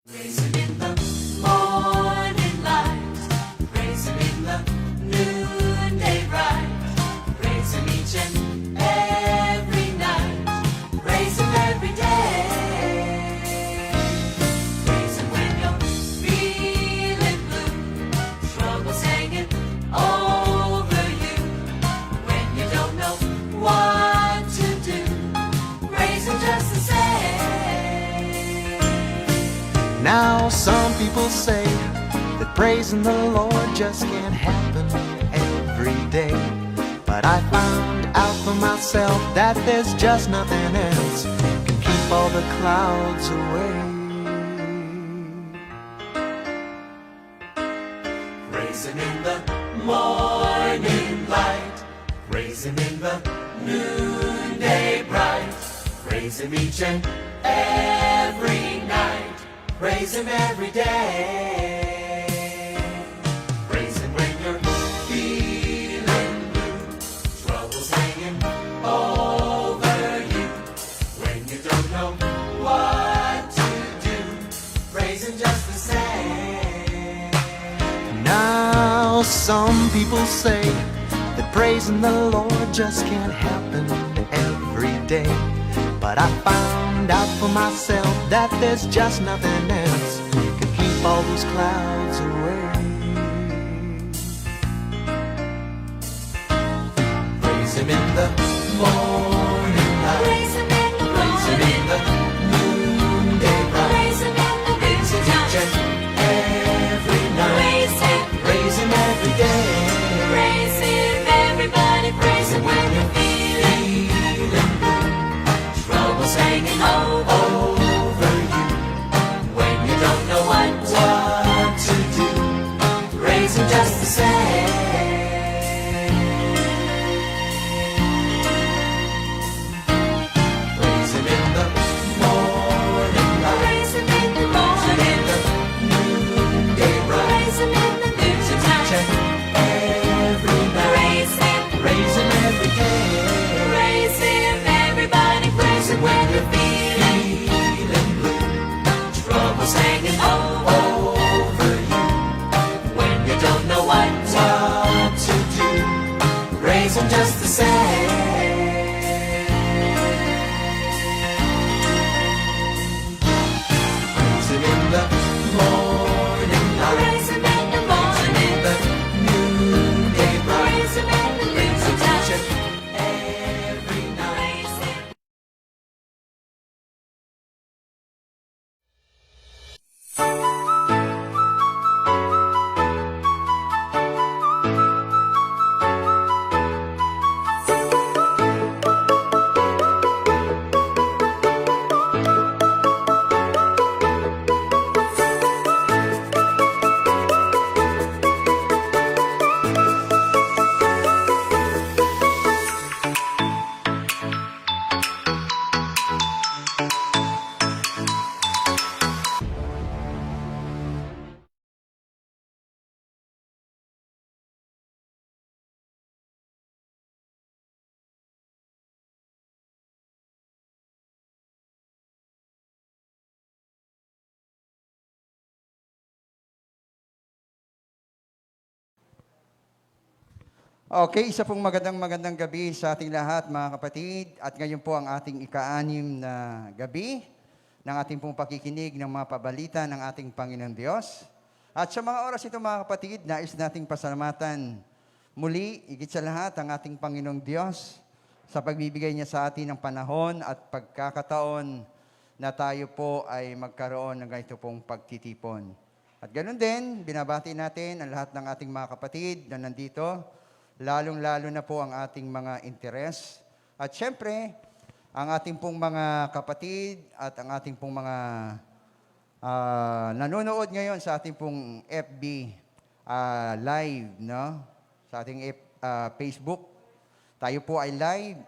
Praise Him in the morning light, praise Him in the noonday bright, praise Him each and every night, praise Him every day. Praise Him when you're feeling blue, troubles hanging over you, when you don't know what to do, praise Him just the same. Now some people say that praising the Lord just can't happen every day. But I found out for myself that there's just nothing else can keep all the clouds away. Praise Him in the morning light, praise Him in the noonday bright, praise Him each and every night, praise Him every day. Praise Him when you're feeling blue, troubles hanging over you, when you don't know what to do, praise Him just the same. Now some people say that praising the Lord just can't happen every day. But I found out for myself that there's just nothing else can keep all those clouds away. Praise Him in the morning light, Praise Him in the praise Him in the noonday bright, praise Him in the praise Him each and every night, praise Him every day. Praise Him, everybody, praise Him when you're feeling troubles hanging over you, when you don't know what to do, praise Him just the same. Praise Him in the morning light, Praise Him in the morning, noonday bright, praise Him in the noontime, every night, praise Him, praise Him every day. praise Him, everybody, praise Him when you're feeling blue, troubles hanging over you, when you don't know what to do, praise Him just the same. Praise Him in the morning light, Praise Him in the morning, the noonday bright, praise Him in the noontime, every night. praise Him. Okay, isa pong magandang gabi sa ating lahat mga kapatid. At ngayon po ang ating ika-anim na gabi ng ating pong pakikinig ng mga pabalita ng ating Panginoong Diyos. At sa mga oras ito mga kapatid, nais nating pasalamatan muli, higit sa lahat, ang ating Panginoong Diyos sa pagbibigay niya sa atin ng panahon at pagkakataon na tayo po ay magkaroon ng ganito pong pagtitipon. At ganoon din, binabati natin ang lahat ng ating mga kapatid na nandito, lalong-lalo na po ang ating mga interes. At syempre, ang ating pong mga kapatid at ang ating pong mga nanonood ngayon sa ating pong FB live, no? Sa ating Facebook. Tayo po ay live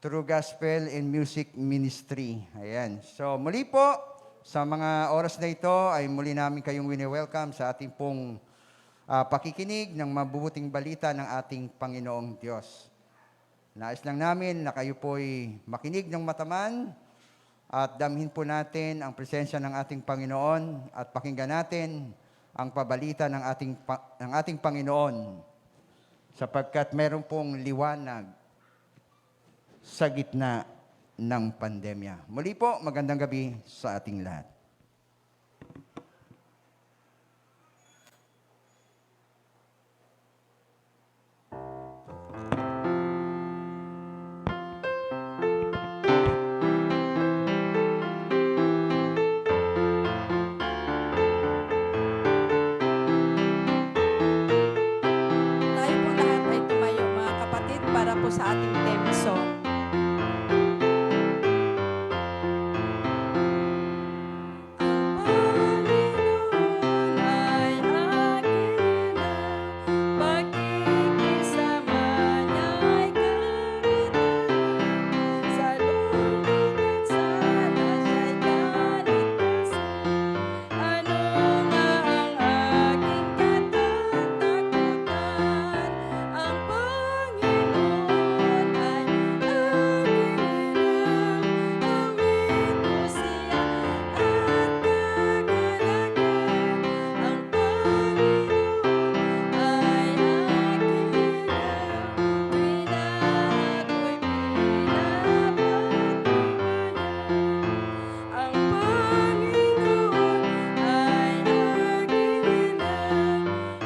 through Gospel and Music Ministry. Ayan. So muli po, sa mga oras na ito ay muli namin kayong wini-welcome sa ating pong pakikinig ng mabubuting balita ng ating Panginoong Diyos. Nais lang namin na kayo po'y makinig ng mataman At damhin po natin ang presensya ng ating Panginoon at pakinggan natin ang pabalita ng ating Panginoon sapagkat meron pong liwanag sa gitna ng pandemya. Muli po, magandang gabi sa ating lahat. Tayo po lahat ay tumayo, mga kapatid, para po sa ating theme song. Ang Panginoon ay aking ina, pakikisama niya'y kamitan. Sa lungkot at sana siya'y kaligtasan. Ano nga ang aking katatakutan? Ang Panginoon ay aking ina, awit ko siya at kagalakan. Ang Panginoon ay aking ina, tuwing na ako'y pinapatnubayan. Ang Panginoon ay aking ina,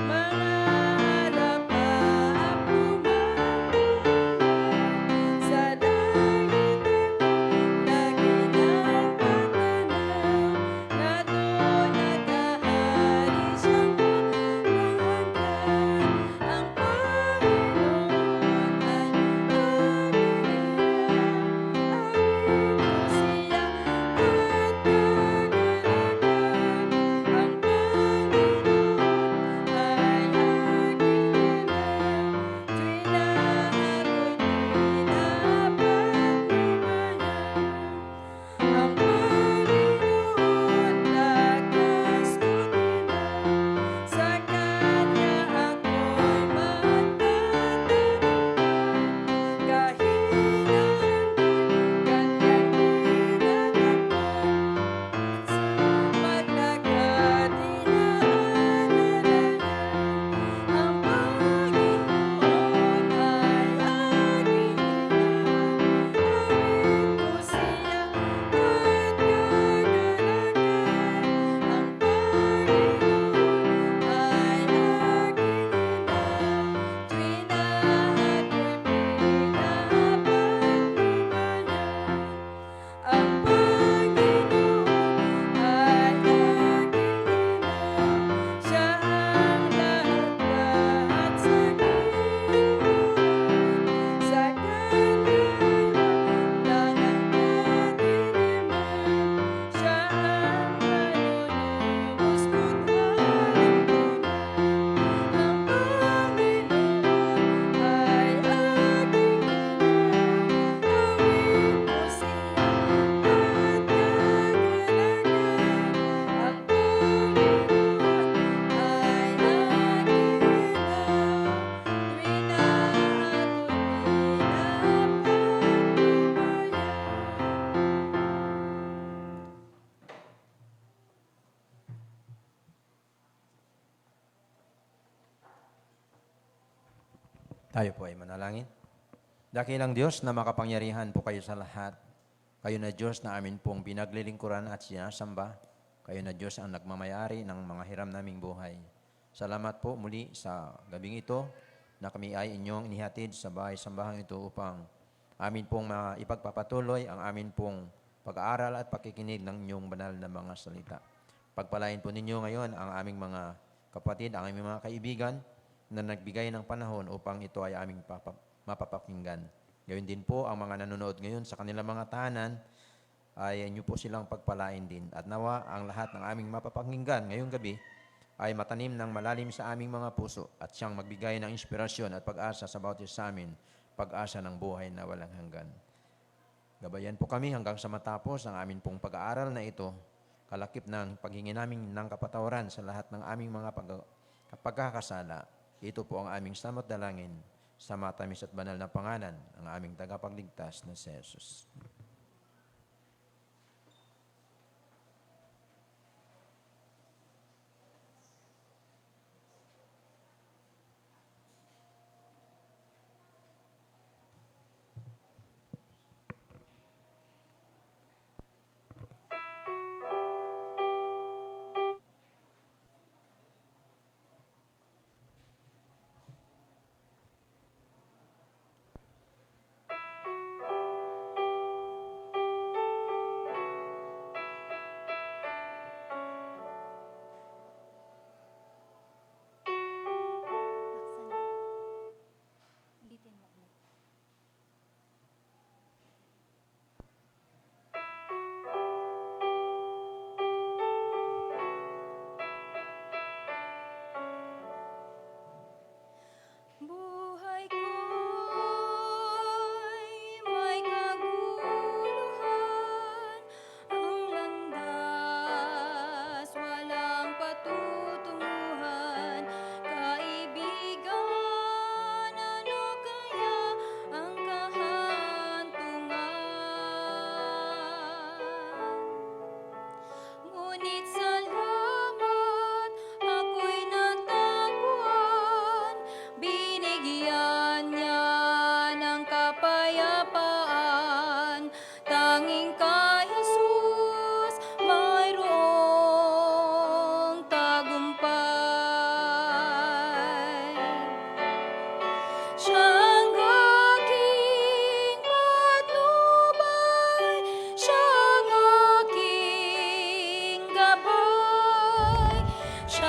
mangarap at lumaban. Sa langit ako'y lagi nang patanaw, na doon naghahari siyang kahanggan. Ang Panginoon ay aking ina, awit ko siya at kagalakan. Ang Panginoon ay aking ina, tuwing na ako'y pinapatnubayan. Ang Panginoon lakas ko din, sa Kanya ako'y magtatagumpay. Kahinaan ko'y Kanyang pinagtakpan, maglakad inaalalayan. Ang Panginoon ay aking ina, awit ko siya at kagalakan. Ang Panginoon ay aking ina, tuwing na ako'y pinapatnubayan. Ang Panginoon ay aking ina, siya ang lahat-lahat sa aking buhay. Sa Kanya'y lang ang kadiliman, siya ang manunubos ko't alimpunan. Ang Panginoon ay aking ina, awit ko siya at kagalakan. Ang Panginoon ay aking ina, tuwing na ako'y pinapatnubayan. Tayo po ay manalangin. Dakilang Diyos na makapangyarihan po kayo sa lahat. Kayo na Diyos na amin pong pinaglilingkuran at sinasamba. Kayo na Diyos ang nagmamayari ng mga hiram naming buhay. Salamat po muli sa gabing ito na kami ay inyong inihatid sa bahay-sambahang ito upang amin pong ipagpapatuloy ang amin pong pag-aaral at pakikinig ng inyong banal na mga salita. Pagpalain po ninyo ngayon ang aming mga kapatid, ang aming mga kaibigan na nagbigay ng panahon upang ito ay aming mapapakinggan. Gawin din po ang mga nanonood ngayon sa kanilang mga tahanan ay inyo po silang pagpalain din. At nawa ang lahat ng aming mapapakinggan ngayong gabi ay matanim ng malalim sa aming mga puso at siyang magbigay ng inspirasyon at pag-asa sa bawat isa sa amin, pag-asa ng buhay na walang hanggan. Gabayan po kami hanggang sa matapos ang amin pong pag-aaral na ito, kalakip ng paghingi namin ng kapatawaran sa lahat ng aming mga pagkakasala. Ito po ang aming samot dalangin sa matamis at banal na pangalan ng aming tagapagligtas na si Jesus.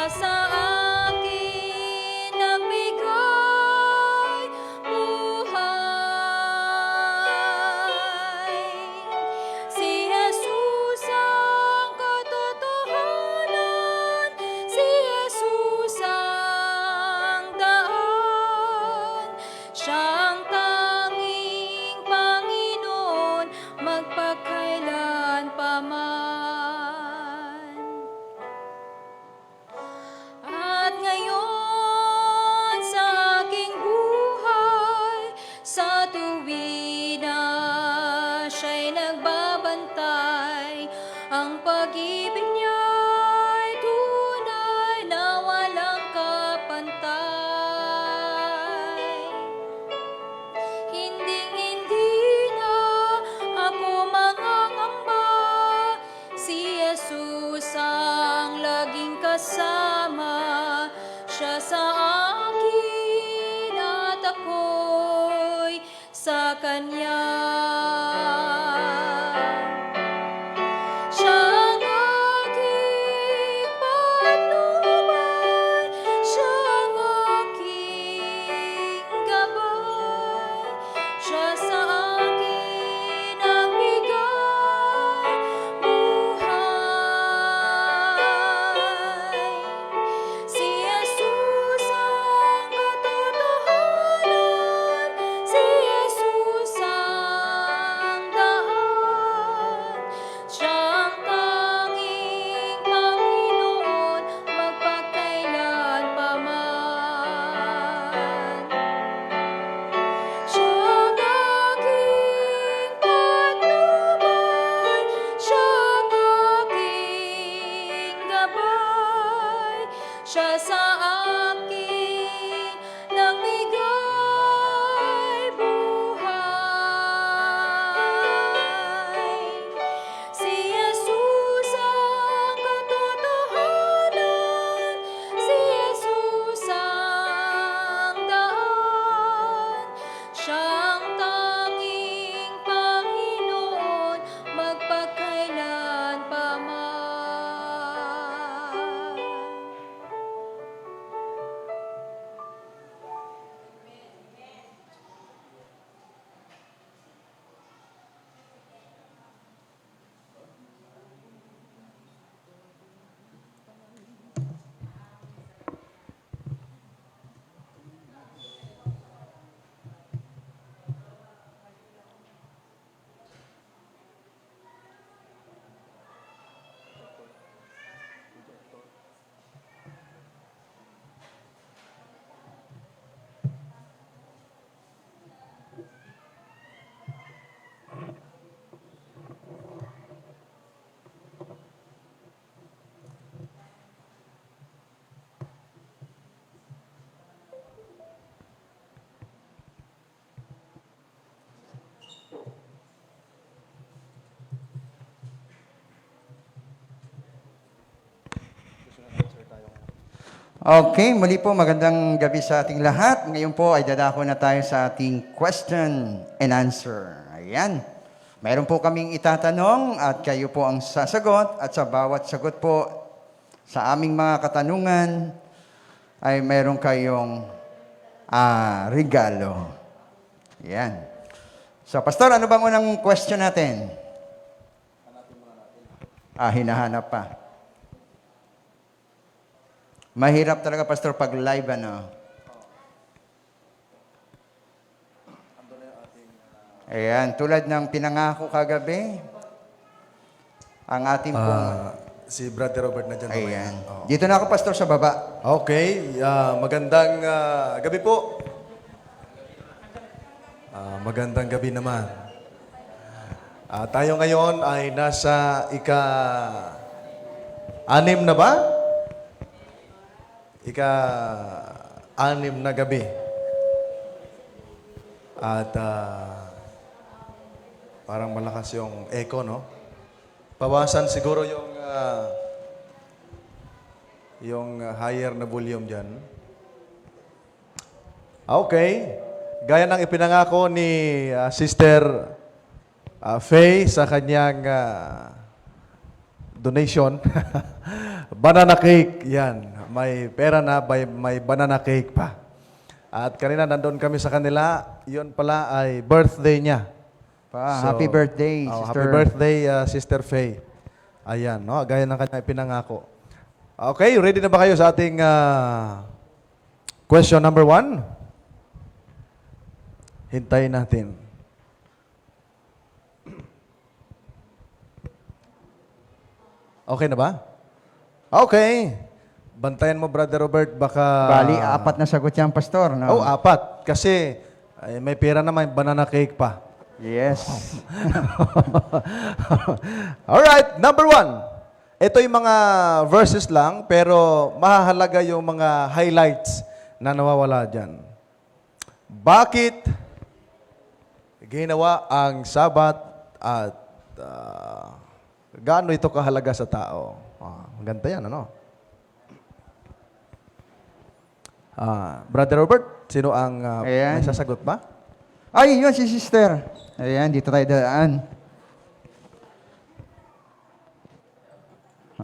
sa akin nagbigay buhay. Si Jesus ang katotohanan, si Jesus ang daan, siyang tanging Panginoon magpakailan paman. At ngayon sa aking buhay, sa tuwi na siya'y nagbabantay, ang pag-ibig niya'y tunay na walang kapantay. Hinding-hindi na ako mangangamba, si Jesus ang laging kasama, siya sa akin at ako'y sa Kanya. Siya ang aking patnubay, siya ang aking gabay, siya sa akin ang bigay buhay. Si Jesus ang katotohanan, si Jesus ang daan, siyang tanging Panginoon magpakailan paman. Siyang aking patnubay, siyang aking gabay, siya sa akin nagbigay buhay. Si Jesus ang katotohanan, si Jesus ang daan, siyang tanging Panginoon magpakailan paman. Okay, muli po magandang gabi sa ating lahat. Ngayon po ay dadako na tayo sa ating question and answer. Ayan. Mayroon po kaming itatanong at kayo po ang sasagot at sa bawat sagot po sa aming mga katanungan ay mayroon kayong regalo. Ayan. So, Pastor, ano bang unang question natin? Hinahanap pa. Mahirap talaga, Pastor, pag live, ano? Ayan, tulad ng pinangako kagabi, ang ating pong... Si Brother Robert na dyan. Ayan. Oo. Dito na ako, Pastor, sa baba. Okay, magandang gabi po. Magandang gabi naman. Tayo ngayon ay nasa ika-6 na ba? Ika-6 na gabi. At parang malakas yung echo, no? Pawasan siguro yung higher na volume dyan. Okay. Gaya ng ipinangako ni Sister Faye sa kanyang donation, banana cake, yan. may pera na, may banana cake pa. At kanina nandun kami sa kanila, yun pala ay birthday niya. Happy birthday, Oh, sister. happy birthday, Sister Faye. Ayan, no? Gaya ng kanya pinangako. Okay, ready na ba kayo sa ating question number 1? Hintayin natin. Okay na ba? Okay. Bantayan mo, Brother Robert, baka... Bali, 4 na sagot yan, Pastor. No? Oh, 4. Kasi may pera na, may banana cake pa. Yes. Alright, number 1. Ito yung mga verses lang, pero mahahalaga yung mga highlights na nawawala dyan. Bakit ginawa ang Sabat at gaano ito kahalaga sa tao? Maganda yan, ano? Brother Robert, sino ang Ayan. may sasagot ba? Ay, yun si sister. Ayan, dito tayo daan.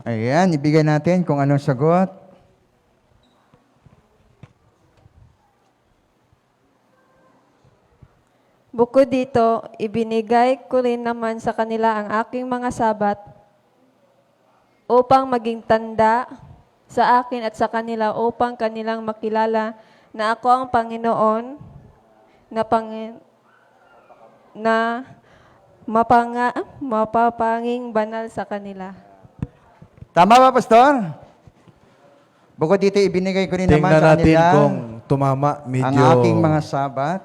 Ayan, ibigay natin kung anong sagot. Bukod dito, ibinigay ko rin naman sa kanila ang aking mga sabat upang maging tanda sa akin at sa kanila upang kanilang makilala na ako ang Panginoon na mapapanging banal sa kanila. Tama ba, Pastor? Bukod dito, ibinigay ko rin naman Tingnan sa natin kanila kung tumama, medyo... ang aking mga sabat.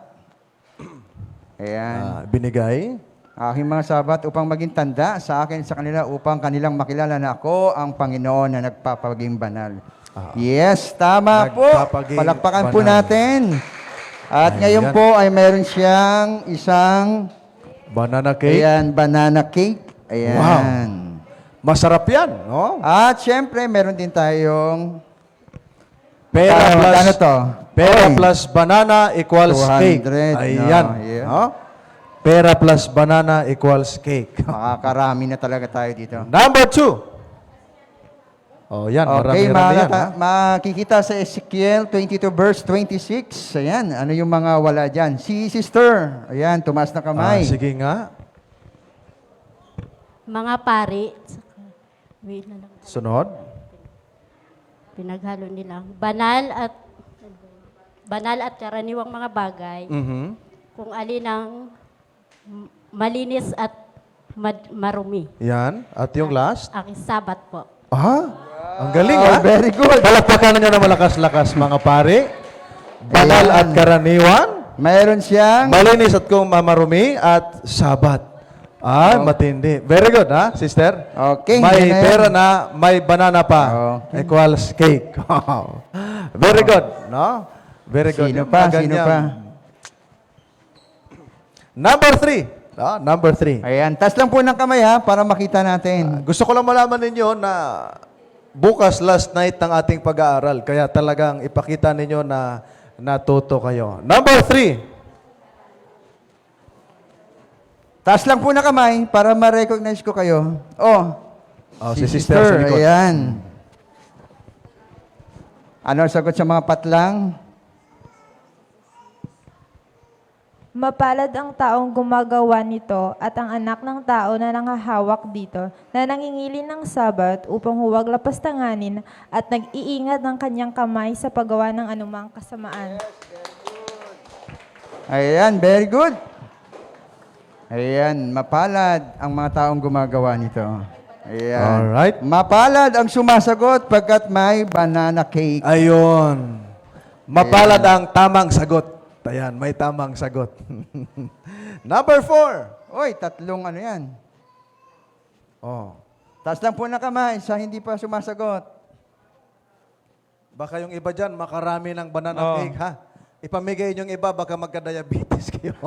Ayan. binigay. Aking mga sabat upang maging tanda sa akin sa kanila upang kanilang makilala na ako ang Panginoon na nagpapaging banal. Yes, tama po. Nagpapaging Palakpakan po banal. natin. At Ayan. ngayon po ay meron siyang isang Banana cake. ayan, banana cake. Ayan. Masarap yan, no? At syempre, meron din tayong Pera plus, ano to? pera Oy. plus banana equals 200, cake. no? Ayan. Yeah. No? Pera plus banana equals cake. Makakarami na talaga tayo dito. Number 2. Oh, yan. Okay, Marami-rami yan. ha? makikita sa Ezekiel 22 verse 26. Ayan, ano yung mga wala dyan? Si sister, ayan, tumaas na kamay. Sige nga. Mga pari, wait na lang, Sunod. pinaghalo nila. Banal at karaniwang mga bagay, Mhm. kung alin ang malinis at marumi. Yan. At yung last. Aking sabat po. Ang galing, ha? Very good. Palakpakan nyo na malakas-lakas, mga pare. Banal Ayan. at karaniwan. Mayroon siyang, Malinis at kung mamarumi at sabat. Matindi. Very good, ha, sister? Okay, May yun na pera yan. na, may banana pa. Okay. Equals cake. Very good, no? Very good. sino Yung pa, mga sino ganyan. pa? Number 3. Number 3. Ayan, tas lang po ng kamay ha, para makita natin. Gusto ko lang malaman ninyo na bukas last night ng ating pag-aaral. Kaya talagang ipakita ninyo na natuto kayo. Number 3. Tas lang po ng kamay, para ma-recognize ko kayo. Si sister sa likod. Ayan. Ano ang sagot sa mga patlang? Mapalad ang taong gumagawa nito at ang anak ng tao na nangahawak dito, na nangingilin ng sabat upang huwag lapastanganin at nag-iingat ng kanyang kamay sa paggawa ng anumang kasamaan. Ayan, very good. Ayan, mapalad ang mga taong gumagawa nito. Ayan. Alright. Mapalad ang sumasagot pagkat may banana cake. Ayun. Mapalad ang tamang sagot. Ayan, may tamang sagot. Number 4. Oy, tatlong ano yan. Oh. Taas lang po na kamay sa hindi pa sumasagot. Baka yung iba dyan, makarami ng banana cake, ha? Ipamigay yung iba, baka magka-diabetes kayo.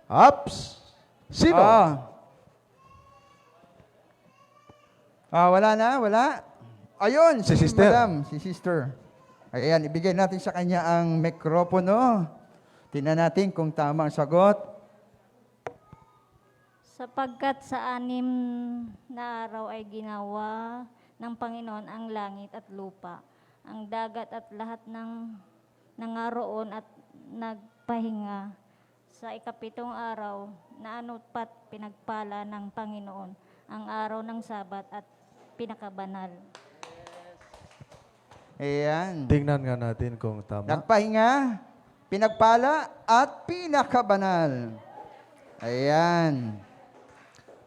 Ups. Sino? Wala na, wala. Ayun, Si sister. Madam, si sister. Ayan, ibigay natin sa kanya ang mikropono. Tingnan natin kung tama ang sagot. Sapagkat sa 6 na araw ay ginawa ng Panginoon ang langit at lupa, ang dagat at lahat ng nangaroon at nagpahinga. Sa ikapitong araw, naanupat pinagpala ng Panginoon ang araw ng Sabat at pinakabanal. Ayan. Tingnan nga natin kung tama. Nagpahinga, pinagpala, at pinakabanal. Ayan.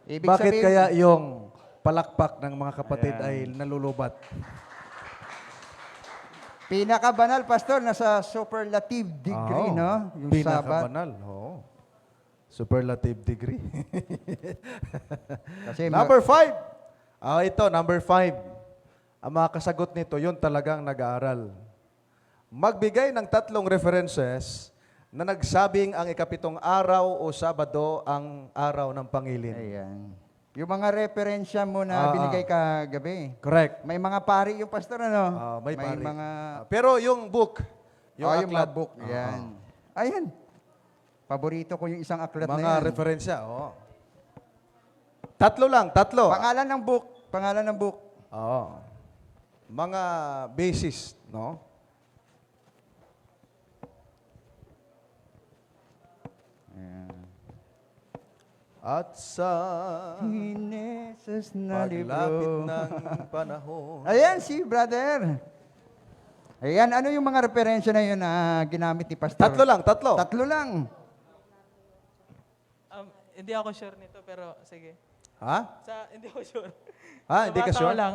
Ibig Bakit sabihin, kaya yung palakpak ng mga kapatid ay nalulubat? pinakabanal, Pastor, nasa superlative degree, Oo. no? Yung Sabat. Pinakabanal. Oo. Superlative degree. Kasi Number 5. Ito, number 5. Ang mga kasagot nito, yun talagang nag-aaral. Magbigay ng 3 references na nagsabing ang ikapitong araw o Sabado ang araw ng Pangilin. Ayan. Yung mga referensya mo na binigay kagabi. Correct. May mga pari yung pastor, ano? May pari. mga... Pero yung book, yung yung mga aklat, book. Yan. Ayan. Paborito ko yung isang aklat na mga yan. referensya. 3 lang, 3. Pangalan ng book. Pangalan ng book. Oo. Mga basis, no? At sa Hineses na paglapit libro. ng panahon. Ayan, si brother. Ayan, ano yung mga referensya na yun na ginamit ni pastor? 3 lang, 3. 3 lang. Hindi ako sure nito, pero sige. Ha? Hindi ako sure. Hindi ka Nabasa sure? ko lang,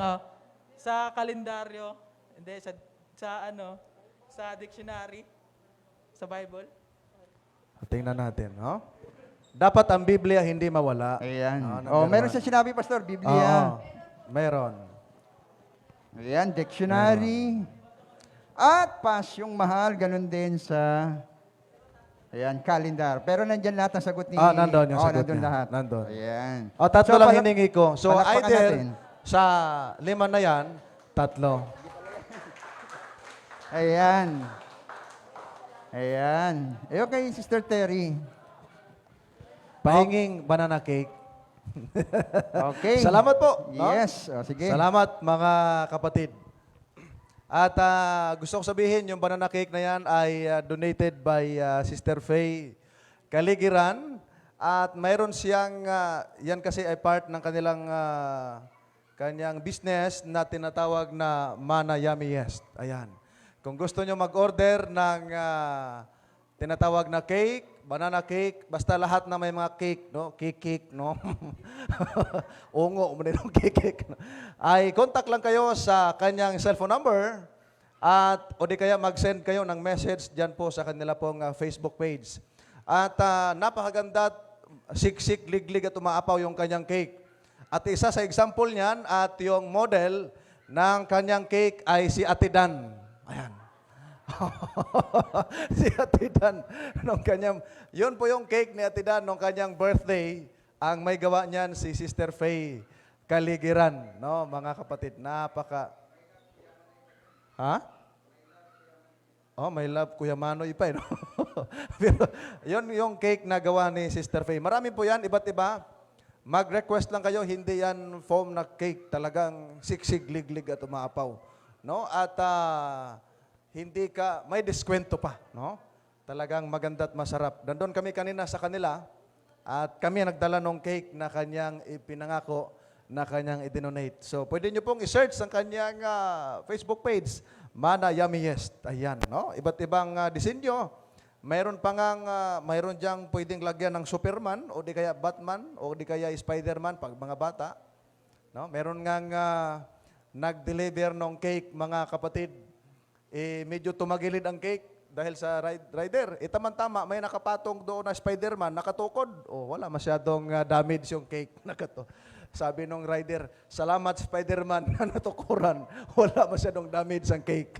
sa kalendaryo, hindi, sa dictionary, sa Bible. Tingnan natin, no? Dapat ang Biblia hindi mawala. Ayan. Number Meron 1. siya sinabi, pastor, Biblia. Meron. Ayan, dictionary. At pasyong mahal, ganun din sa calendar. Pero nandyan lahat ang sagot ni... Nandun yung sagot nandun niya. lahat. Nandun. Ayan. 3 lang hiningi ko. So, palakpakan either natin. sa 5 na yan, 3. Ayan. Ayan. Okay, Sister Terry. Pahinging banana cake. Okay. Salamat po. no? Yes. Sige. Salamat mga kapatid. At gusto ko sabihin, yung banana cake na yan ay donated by Sister Faye Kaligiran. At mayroon siyang, yan kasi ay part ng kanyang business na tinatawag na Mana Yummy Yes. Ayan. Kung gusto nyo mag-order ng tinatawag na cake, banana cake, basta lahat na may mga cake, no? Cake, no? Ungo, muna ng cake, no? Ay contact lang kayo sa kanyang cellphone number at o di kaya mag-send kayo ng message diyan po sa kanila pong Facebook page. At napakaganda, siksik, liglig at umaapaw yung kanyang cake. At isa sa example niyan at yung model ng kanyang cake ay si Ate Dan. Ayan. Si Ate Dan, yun po yung cake ni Ate Dan nung kanyang birthday. Ang may gawa niyan si Sister Faye Kaligiran. No, mga kapatid, may love Kuya Manoy pa, no? Pero yun yung cake na gawa ni Sister Faye. Marami po yan, iba't iba. Mag-request lang kayo, hindi yan foam na cake. Talagang siksig, liglig at umaapaw. No? At may diskwento pa, no? Talagang maganda at masarap. Nandun kami kanina sa kanila at kami nagdala ng cake na kanyang ipinangako na kanyang i-donate. So, pwede nyo pong i-search ang kanyang Facebook page, Mana Yummy Yes. Ayan, no? Iba't ibang disenyo. Mayroon diyang pwedeng lagyan ng Superman o di kaya Batman o di kaya Spider-Man pag mga bata. No? Meron ngang nag-deliver ng cake, mga kapatid. Medyo tumagilid ang cake dahil sa rider. Tama-tama, may nakapatong doon na Spider-Man, nakatukod. Wala masyadong damage yung cake. Sabi nung rider, salamat Spider-Man na natukuran. Wala masyadong damage ang cake.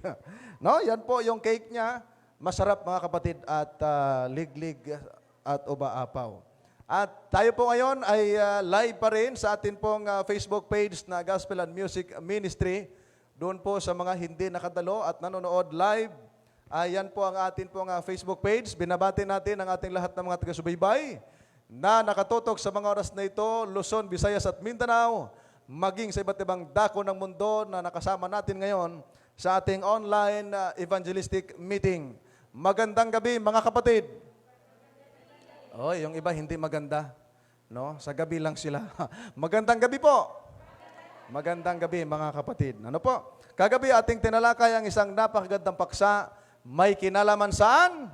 No, yan po yung cake niya. Masarap mga kapatid at liglig at ubaapaw. At tayo po ngayon ay live pa rin sa atin pong Facebook page na Gospel and Music Ministry. Doon po sa mga hindi nakadalo at nanonood live, ayan po ang atin pong Facebook page. Binabati natin ang ating lahat ng mga taga-subaybay na nakatutok sa mga oras na ito, Luzon, Visayas at Mindanao. maging sa iba't ibang dako ng mundo na nakasama natin ngayon sa ating online evangelistic meeting. Magandang gabi mga kapatid. Oh, yung iba hindi maganda. No? Sa gabi lang sila. Magandang gabi po. Magandang gabi mga kapatid. Ano po? Kagabi ating tinalakay ang isang napakagandang paksa. May kinalaman saan?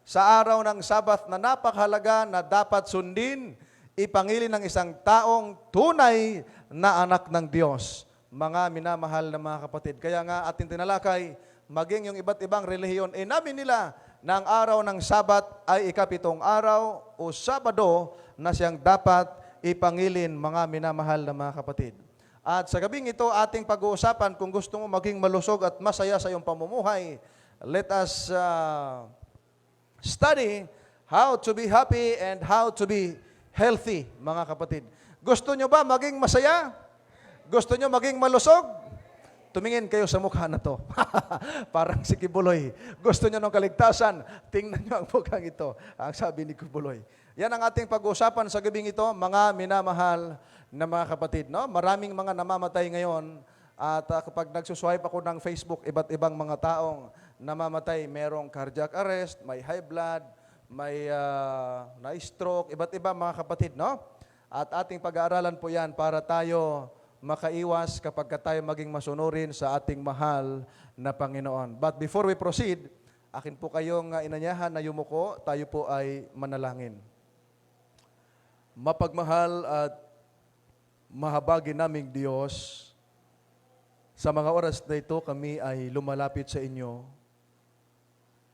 Sa araw ng Sabat na napakahalaga na dapat sundin, ipangili ng isang taong tunay na anak ng Diyos. Mga minamahal na mga kapatid. Kaya nga ating tinalakay, maging yung iba't ibang relihiyon, namin nila na ang araw ng Sabat ay ikapitong araw o Sabado na siyang dapat ipangilin, mga minamahal na mga kapatid. At sa gabing ito, ating pag-uusapan kung gusto mo maging malusog at masaya sa iyong pamumuhay, let us study how to be happy and how to be healthy, mga kapatid. Gusto nyo ba maging masaya? Gusto nyo maging malusog? Tumingin kayo sa mukha na to. Parang si Kibuloy. Gusto nyo ng kaligtasan? Tingnan nyo ang mukhang ito. Ang sabi ni Kibuloy. Yan ang ating pag-uusapan sa gabing ito, mga minamahal na mga kapatid. No? Maraming mga namamatay ngayon. At kapag nagsuswipe ako ng Facebook, iba't ibang mga taong namamatay. Merong cardiac arrest, may high blood, may na-stroke, iba't iba mga kapatid. No? At ating pag-aaralan po yan para tayo makaiwas kapag tayo maging masunurin sa ating mahal na Panginoon. But before we proceed, akin po kayong inanyahan na yumuko, tayo po ay manalangin. Mapagmahal at mahabagin naming Diyos, sa mga oras na ito kami ay lumalapit sa inyo.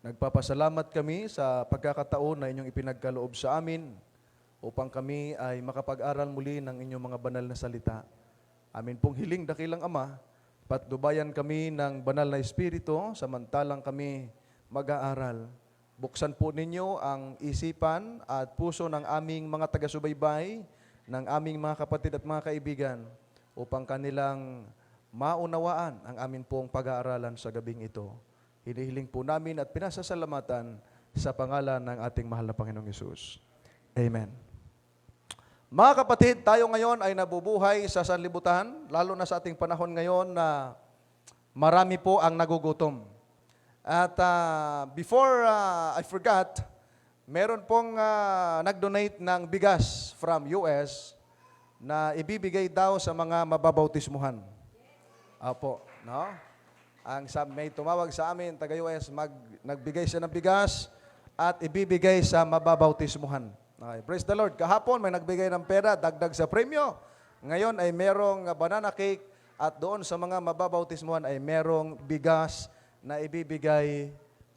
Nagpapasalamat kami sa pagkakataon na inyong ipinagkaloob sa amin upang kami ay makapag-aral muli ng inyong mga banal na salita. Amin pong hiling, dakilang Ama, patnubayan kami ng banal na Espiritu samantalang kami mag-aaral. Buksan po ninyo ang isipan at puso ng aming mga taga-subaybay, ng aming mga kapatid at mga kaibigan upang kanilang maunawaan ang amin pong pag-aaralan sa gabing ito. Hinihiling po namin at pinasasalamatan sa pangalan ng ating mahal na Panginoong Hesus. Amen. Mga kapatid, tayo ngayon ay nabubuhay sa sanlibutan, lalo na sa ating panahon ngayon na marami po ang nagugutom. At before I forgot, meron pong nag-donate ng bigas from US na ibibigay daw sa mga mababautismuhan. Apo, no? May tumawag sa amin, taga-US, nagbigay siya ng bigas at ibibigay sa mababautismuhan. Okay, praise the Lord. Kahapon may nagbigay ng pera, dagdag sa premyo. Ngayon ay merong banana cake at doon sa mga mababautismuhan ay merong bigas na ibibigay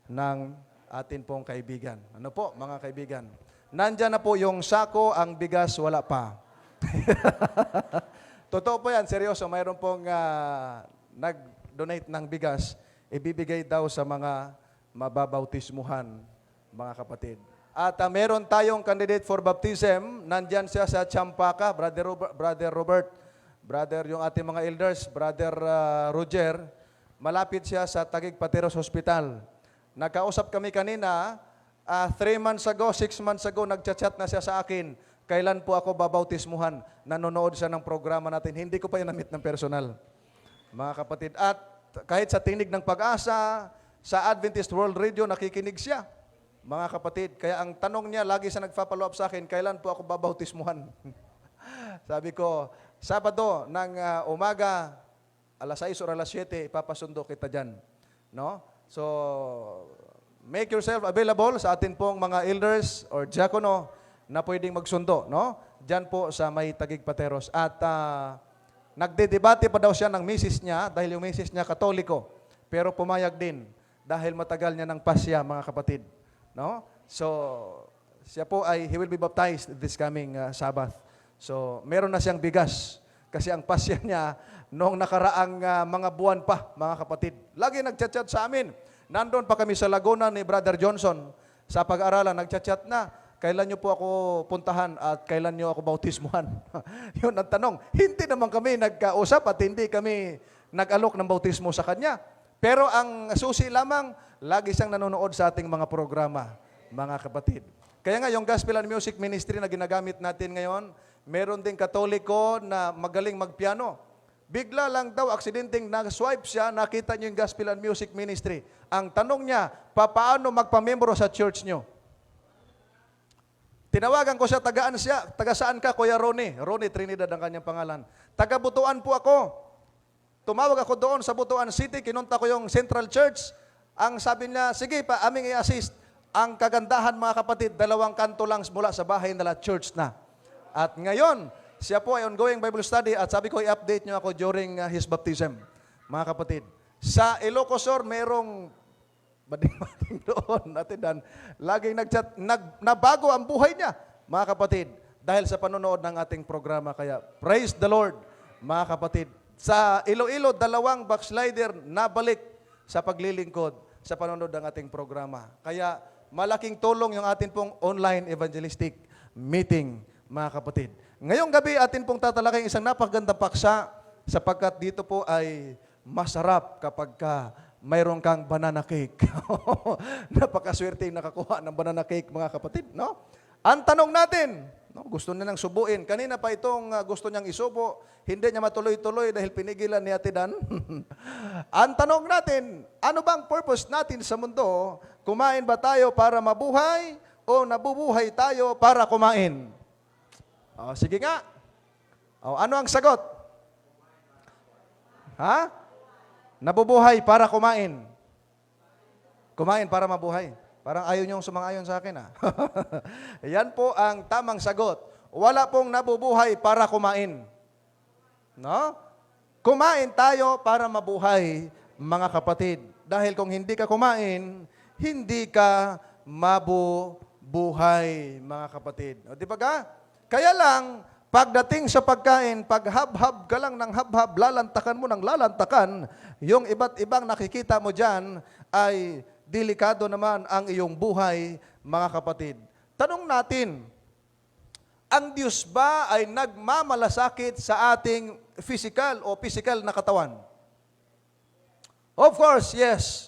ng atin pong kaibigan. Ano po, mga kaibigan? Nandyan na po yung sako, ang bigas wala pa. Totoo po yan, seryoso. Mayroon pong nag-donate ng bigas, ibibigay daw sa mga mababautismuhan, mga kapatid. At meron tayong candidate for baptism, nandyan siya sa Champaka, Brother Robert, Brother yung ating mga elders, Brother Roger, malapit siya sa Taguig Pateros Hospital. Nagkausap kami kanina, 3 months ago, 6 months ago, nagchat-chat na siya sa akin, kailan po ako babautismuhan? Nanonood siya ng programa natin. Hindi ko pa yun na-meet ng personal. Mga kapatid, at kahit sa Tinig ng Pag-asa, sa Adventist World Radio, nakikinig siya. Mga kapatid, kaya ang tanong niya, lagi siya nagpa-follow up sa akin, kailan po ako babautismuhan? Sabi ko, Sabado ng umaga, alas 6 o alas 7, ipapasundo kita dyan. No? So, make yourself available sa atin pong mga elders or diakono na pwedeng magsundo, no? Diyan po sa may Taguig Pateros. At nagdedebate pa daw siya ng misis niya dahil yung misis niya Katoliko. Pero pumayag din dahil matagal niya ng pasya, mga kapatid. No? So, siya po he will be baptized this coming Sabbath. So, meron na siyang bigas kasi ang pasya niya noong nakaraang mga buwan pa, mga kapatid. Lagi nagchat-chat sa amin. Nandun pa kami sa Laguna ni Brother Johnson sa pag-aaralan. Nagchat-chat na, kailan niyo po ako puntahan at kailan niyo ako bautismuhan? Yun ang tanong. Hindi naman kami nagkausap at hindi kami nag-alok ng bautismo sa kanya. Pero ang susi lamang, lagi siyang nanonood sa ating mga programa, mga kapatid. Kaya nga, yung Gospel and Music Ministry na ginagamit natin ngayon, Meron ding Katoliko na magaling magpiano. Bigla lang daw, aksidenteng nag-swipe siya, nakita niyo yung Gospel and Music Ministry. Ang tanong niya, paano magpamembro sa church niyo? Tinawagan ko siya, taga saan ka, Kuya Ronnie? Ronnie Trinidad ang kanyang pangalan. Taga Butuan po ako. Tumawag ako doon sa Butuan City, kinunta ko yung Central Church. Ang sabi niya, sige pa, aming i-assist. Ang kagandahan mga kapatid, 2 kanto lang mula sa bahay nila, church na. At ngayon, siya po ay ongoing Bible study at sabi ko i-update niyo ako during his baptism. Mga kapatid, sa Ilocos Sur, merong bading doon natin dan laging nagchat, nabago ang buhay niya, mga kapatid, dahil sa panonood ng ating programa. Kaya, praise the Lord, mga kapatid. Sa Iloilo, 2 backslider nabalik sa paglilingkod sa panonood ng ating programa. Kaya, malaking tulong yung atin pong online evangelistic meeting, mga kapatid. Ngayong gabi, atin pong tatalakay isang napakagandang paksa sapagkat dito po ay masarap kapag mayroon kang banana cake. Napakaswerte yung nakakuha ng banana cake, mga kapatid. No? Ang tanong natin, no, gusto nilang subuin. Kanina pa itong gusto niyang isubo, hindi niya matuloy-tuloy dahil pinigilan ni Ate Dan. Ang tanong natin, ano bang purpose natin sa mundo? Kumain ba tayo para mabuhay o nabubuhay tayo para kumain? O, sige nga. O, ano ang sagot? Ha? Nabubuhay para kumain. Kumain para mabuhay. Parang ayaw niyong sumang-ayon sa akin, ha? Yan po ang tamang sagot. Wala pong nabubuhay para kumain. No? Kumain tayo para mabuhay, mga kapatid. Dahil kung hindi ka kumain, hindi ka mabubuhay, mga kapatid. O, di ba ka? Kaya lang, pagdating sa pagkain, pag hab-hab ka lang ng hab-hab, lalantakan mo ng lalantakan, yung iba't ibang nakikita mo dyan ay delikado naman ang iyong buhay, mga kapatid. Tanong natin, ang Diyos ba ay nagmamalasakit sa ating physical na katawan? Of course, yes.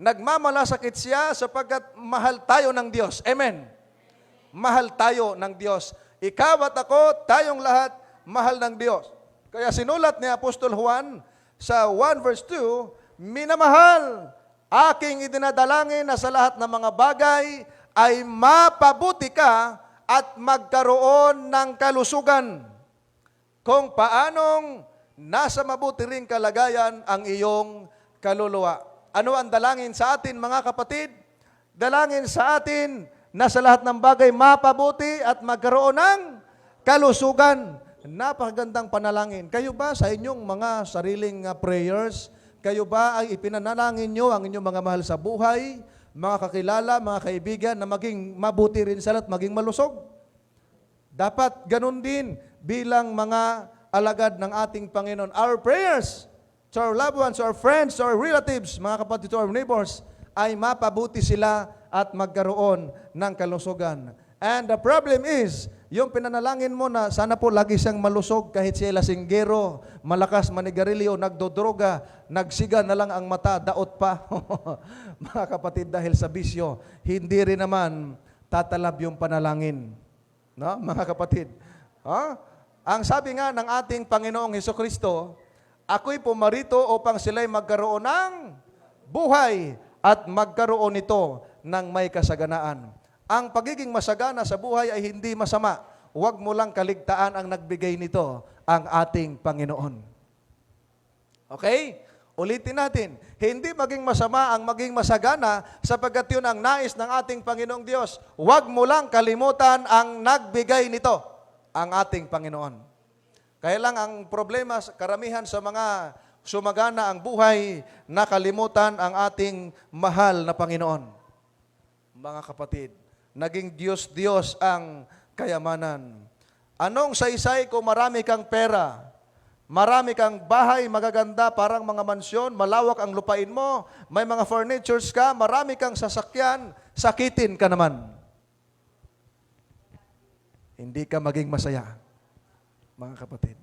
Nagmamalasakit siya sapagkat mahal tayo ng Diyos. Amen. Mahal tayo ng Diyos. Ikaw at ako, tayong lahat, mahal ng Diyos. Kaya sinulat ni Apostol Juan sa 1 verse 2, minamahal, aking idinadalangin na sa lahat ng mga bagay ay mapabuti ka at magkaroon ng kalusugan. Kung paanong nasa mabuti ring kalagayan ang iyong kaluluwa. Ano ang dalangin sa atin, mga kapatid? Dalangin sa atin na sa lahat ng bagay mapabuti at magkaroon ng kalusugan. Napakagandang panalangin. Kayo ba sa inyong mga sariling prayers, kayo ba ay ipinanalangin nyo ang inyong mga mahal sa buhay, mga kakilala, mga kaibigan na maging mabuti rin sila at maging malusog? Dapat ganun din bilang mga alagad ng ating Panginoon. Our prayers to our loved ones, to our friends, to our relatives, mga kapatid, to our neighbors, ay mapabuti sila at magkaroon ng kalusugan. And the problem is, yung pinanalangin mo na sana po lagi siyang malusog kahit siya lasinggero, malakas manigarilyo, nagdodroga, nagsiga na lang ang mata, daot pa. Mga kapatid, dahil sa bisyo, hindi rin naman tatalab yung panalangin. No? Mga kapatid. Ang sabi nga ng ating Panginoong Hesukristo, ako'y pumarito upang sila'y magkaroon ng buhay at magkaroon nito ng may kasaganaan. Ang pagiging masagana sa buhay ay hindi masama. Huwag mo lang kaligtaan ang nagbigay nito, ang ating Panginoon. Okay? Ulitin natin. Hindi maging masama ang maging masagana sapagkat yun ang nais ng ating Panginoong Diyos. Huwag mo lang kalimutan ang nagbigay nito, ang ating Panginoon. Kaya lang ang problema, karamihan sa mga sumagana ang buhay, nakalimutan ang ating mahal na Panginoon. Mga kapatid, naging Diyos-Diyos ang kayamanan. Anong saysay kung marami kang pera, marami kang bahay, magaganda, parang mga mansyon, malawak ang lupain mo, may mga furnitures ka, marami kang sasakyan, sakitin ka naman. Hindi ka maging masaya, mga kapatid.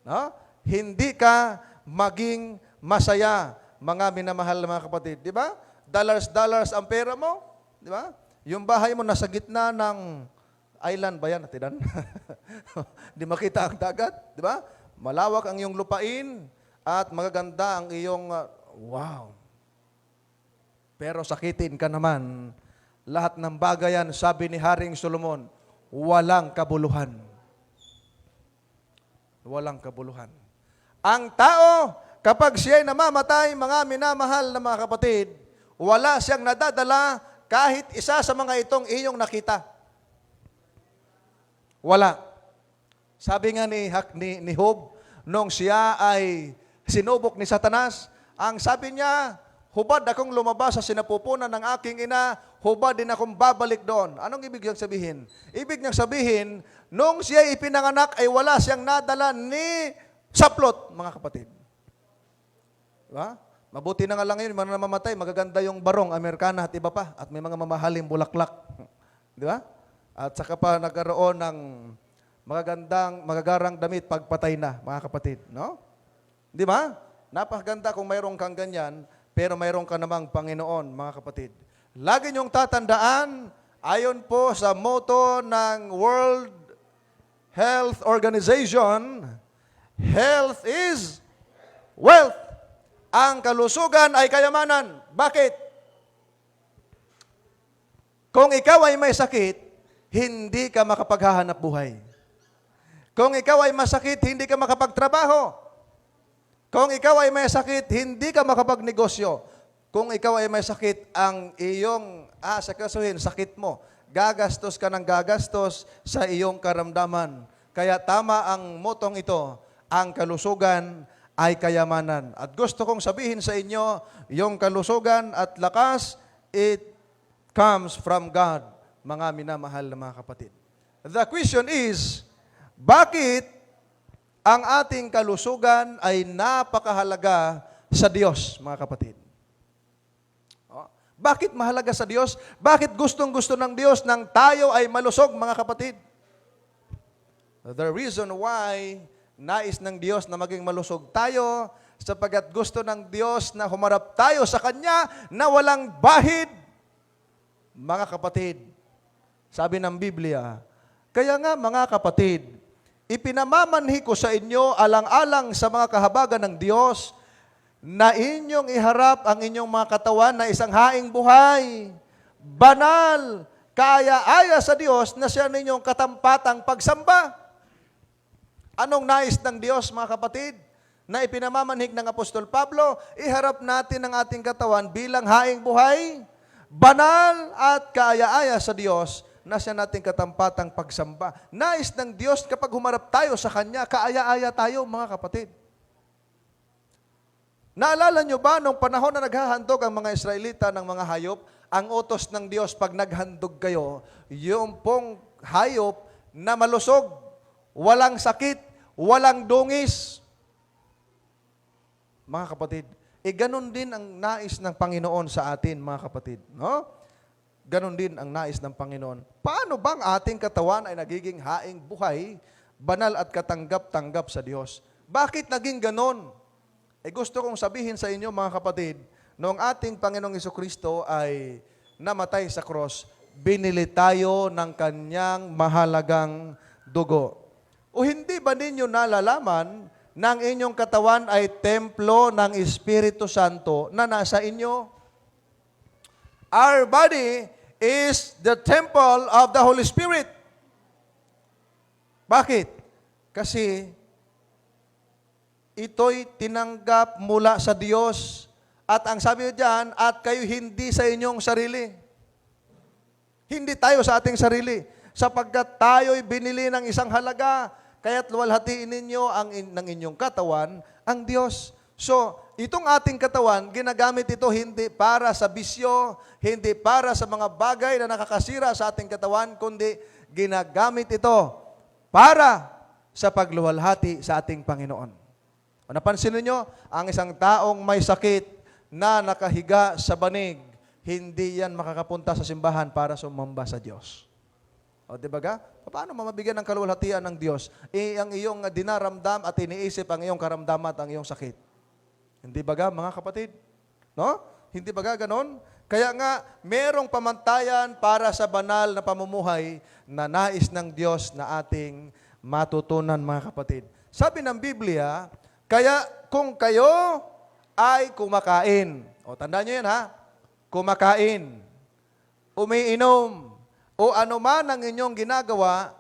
No? Hindi ka maging masaya, mga minamahal na mga kapatid. Di ba? Dollars ang pera mo. Di ba? Yung bahay mo nasa gitna ng island ba yan, Atidan? Di makita ang dagat, di ba? Malawak ang iyong lupain at magaganda ang iyong, wow. Pero sakitin ka naman, lahat ng bagayan, sabi ni Haring Solomon, walang kabuluhan. Walang kabuluhan. Ang tao, kapag siya'y namamatay, mga minamahal na mga kapatid, wala siyang nadadala kahit isa sa mga itong iyong nakita. Wala. Sabi nga ni Job, nung siya ay sinubok ni Satanas, ang sabi niya, hubad akong lumabas sa sinapupunan ng aking ina, hubad din akong babalik doon. Anong ibig niyang sabihin? Ibig niyang sabihin, nung siya ipinanganak ay wala siyang nadala ni saplot, mga kapatid. Diba? Mabuti na nga lang ngayon, mga namamatay, magaganda yung barong, Amerikana at iba pa, at may mga mamahaling bulaklak. Di ba? At saka pa nagkaroon ng magagarang damit pagpatay na, mga kapatid. No? Di ba? Napakaganda kung mayroong kang ganyan, pero mayroong ka namang Panginoon, mga kapatid. Lagi niyong tatandaan, ayon po sa motto ng World Health Organization, health is wealth. Ang kalusugan ay kayamanan. Bakit? Kung ikaw ay may sakit, hindi ka makapaghahanap buhay. Kung ikaw ay masakit, hindi ka makapagtrabaho. Kung ikaw ay may sakit, hindi ka makapagnegosyo. Kung ikaw ay may sakit, ang iyong sakasuhin, sakit mo, gagastos ka ng gagastos sa iyong karamdaman. Kaya tama ang motong ito, ang kalusugan ay kayamanan. At gusto kong sabihin sa inyo, yung kalusugan at lakas, it comes from God, mga minamahal na mga kapatid. The question is, bakit ang ating kalusugan ay napakahalaga sa Diyos, mga kapatid? Bakit mahalaga sa Diyos? Bakit gustong-gusto ng Diyos nang tayo ay malusog, mga kapatid? The reason why nais ng Diyos na maging malusog tayo, sapagkat gusto ng Diyos na humarap tayo sa Kanya na walang bahid. Mga kapatid, sabi ng Biblia, kaya nga mga kapatid, ipinamamanhi ko sa inyo alang-alang sa mga kahabagan ng Diyos na inyong iharap ang inyong mga katawan na isang haing buhay, banal, kaaya-aya sa Diyos na siya ninyong katampatang pagsamba. Anong nais ng Diyos, mga kapatid? Na ipinamamanhig ng Apostol Pablo, iharap natin ang ating katawan bilang haing buhay, banal at kaaya-aya sa Diyos na siya nating katampatang pagsamba. Nais ng Diyos kapag humarap tayo sa Kanya, kaaya-aya tayo, mga kapatid. Naalala nyo ba nung panahon na naghahandog ang mga Israelita ng mga hayop, ang utos ng Diyos pag naghandog kayo, yung pong hayop na malusog, walang sakit, walang dungis. Mga kapatid, ganon din ang nais ng Panginoon sa atin, mga kapatid. No? Ganon din ang nais ng Panginoon. Paano bang ating katawan ay nagiging haing buhay, banal at katanggap-tanggap sa Diyos? Bakit naging ganon? Gusto kong sabihin sa inyo, mga kapatid, noong ating Panginoong Jesucristo ay namatay sa cross, binili tayo ng Kanyang mahalagang dugo. O hindi ba ninyo nalalaman na ang inyong katawan ay templo ng Espiritu Santo na nasa inyo? Our body is the temple of the Holy Spirit. Bakit? Kasi ito'y tinanggap mula sa Diyos. At ang sabi diyan, at kayo hindi sa inyong sarili. Hindi tayo sa ating sarili. Sapagkat tayo'y binili ng isang halaga, kaya't luwalhatiin ninyo ng inyong katawan ang Diyos. So, itong ating katawan, ginagamit ito hindi para sa bisyo, hindi para sa mga bagay na nakakasira sa ating katawan, kundi ginagamit ito para sa pagluwalhati sa ating Panginoon. O napansin niyo, ang isang taong may sakit na nakahiga sa banig, hindi yan makakapunta sa simbahan para sumamba sa Diyos. O di ba ga? Paano mamabigyan ng kaluwalhatian ng Diyos? Ang iyong dinaramdam at iniisip ang iyong karamdaman at ang iyong sakit. Hindi ba ga, mga kapatid? No? Hindi ba ga ganon? Kaya nga, merong pamantayan para sa banal na pamumuhay na nais ng Diyos na ating matutunan, mga kapatid. Sabi ng Biblia, kaya kung kayo ay kumakain, o tandaan nyo yan ha, kumakain, umiinom, o anuman ang inyong ginagawa,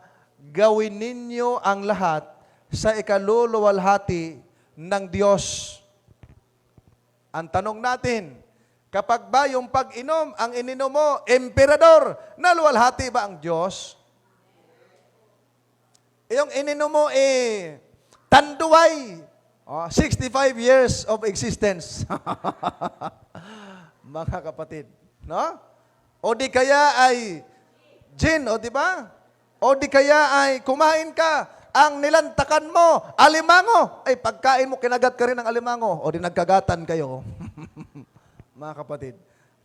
gawin ninyo ang lahat sa ikaluluwalhati ng Diyos. Ang tanong natin, kapag ba yung pag-inom, ang ininom mo, emperador, naluwalhati ba ang Diyos? Yung ininom mo, tanduay, 65 years of existence. Mga kapatid, no? O di kaya ay gin, o di ba? O di kaya ay kumain ka, ang nilantakan mo, alimango. Ay, pagkain mo, kinagat ka rin ng alimango. O di nagkagatan kayo. Mga kapatid.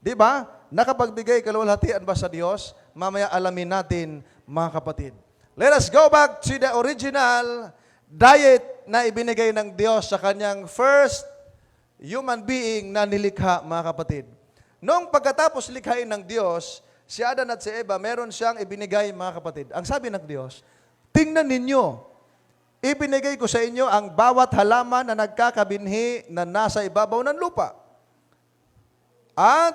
Di ba? Nakapagbigay kaluwalhatian ba sa Diyos? Mamaya alamin natin, mga kapatid. Let us go back to the original diet na ibinigay ng Diyos sa kanyang first human being na nilikha, mga kapatid. Noong pagkatapos likhain ng Diyos, si Adan at si Eva, meron siyang ibinigay, mga kapatid. Ang sabi ng Diyos, tingnan ninyo, ibinigay ko sa inyo ang bawat halaman na nagkakabinhi na nasa ibabaw ng lupa. At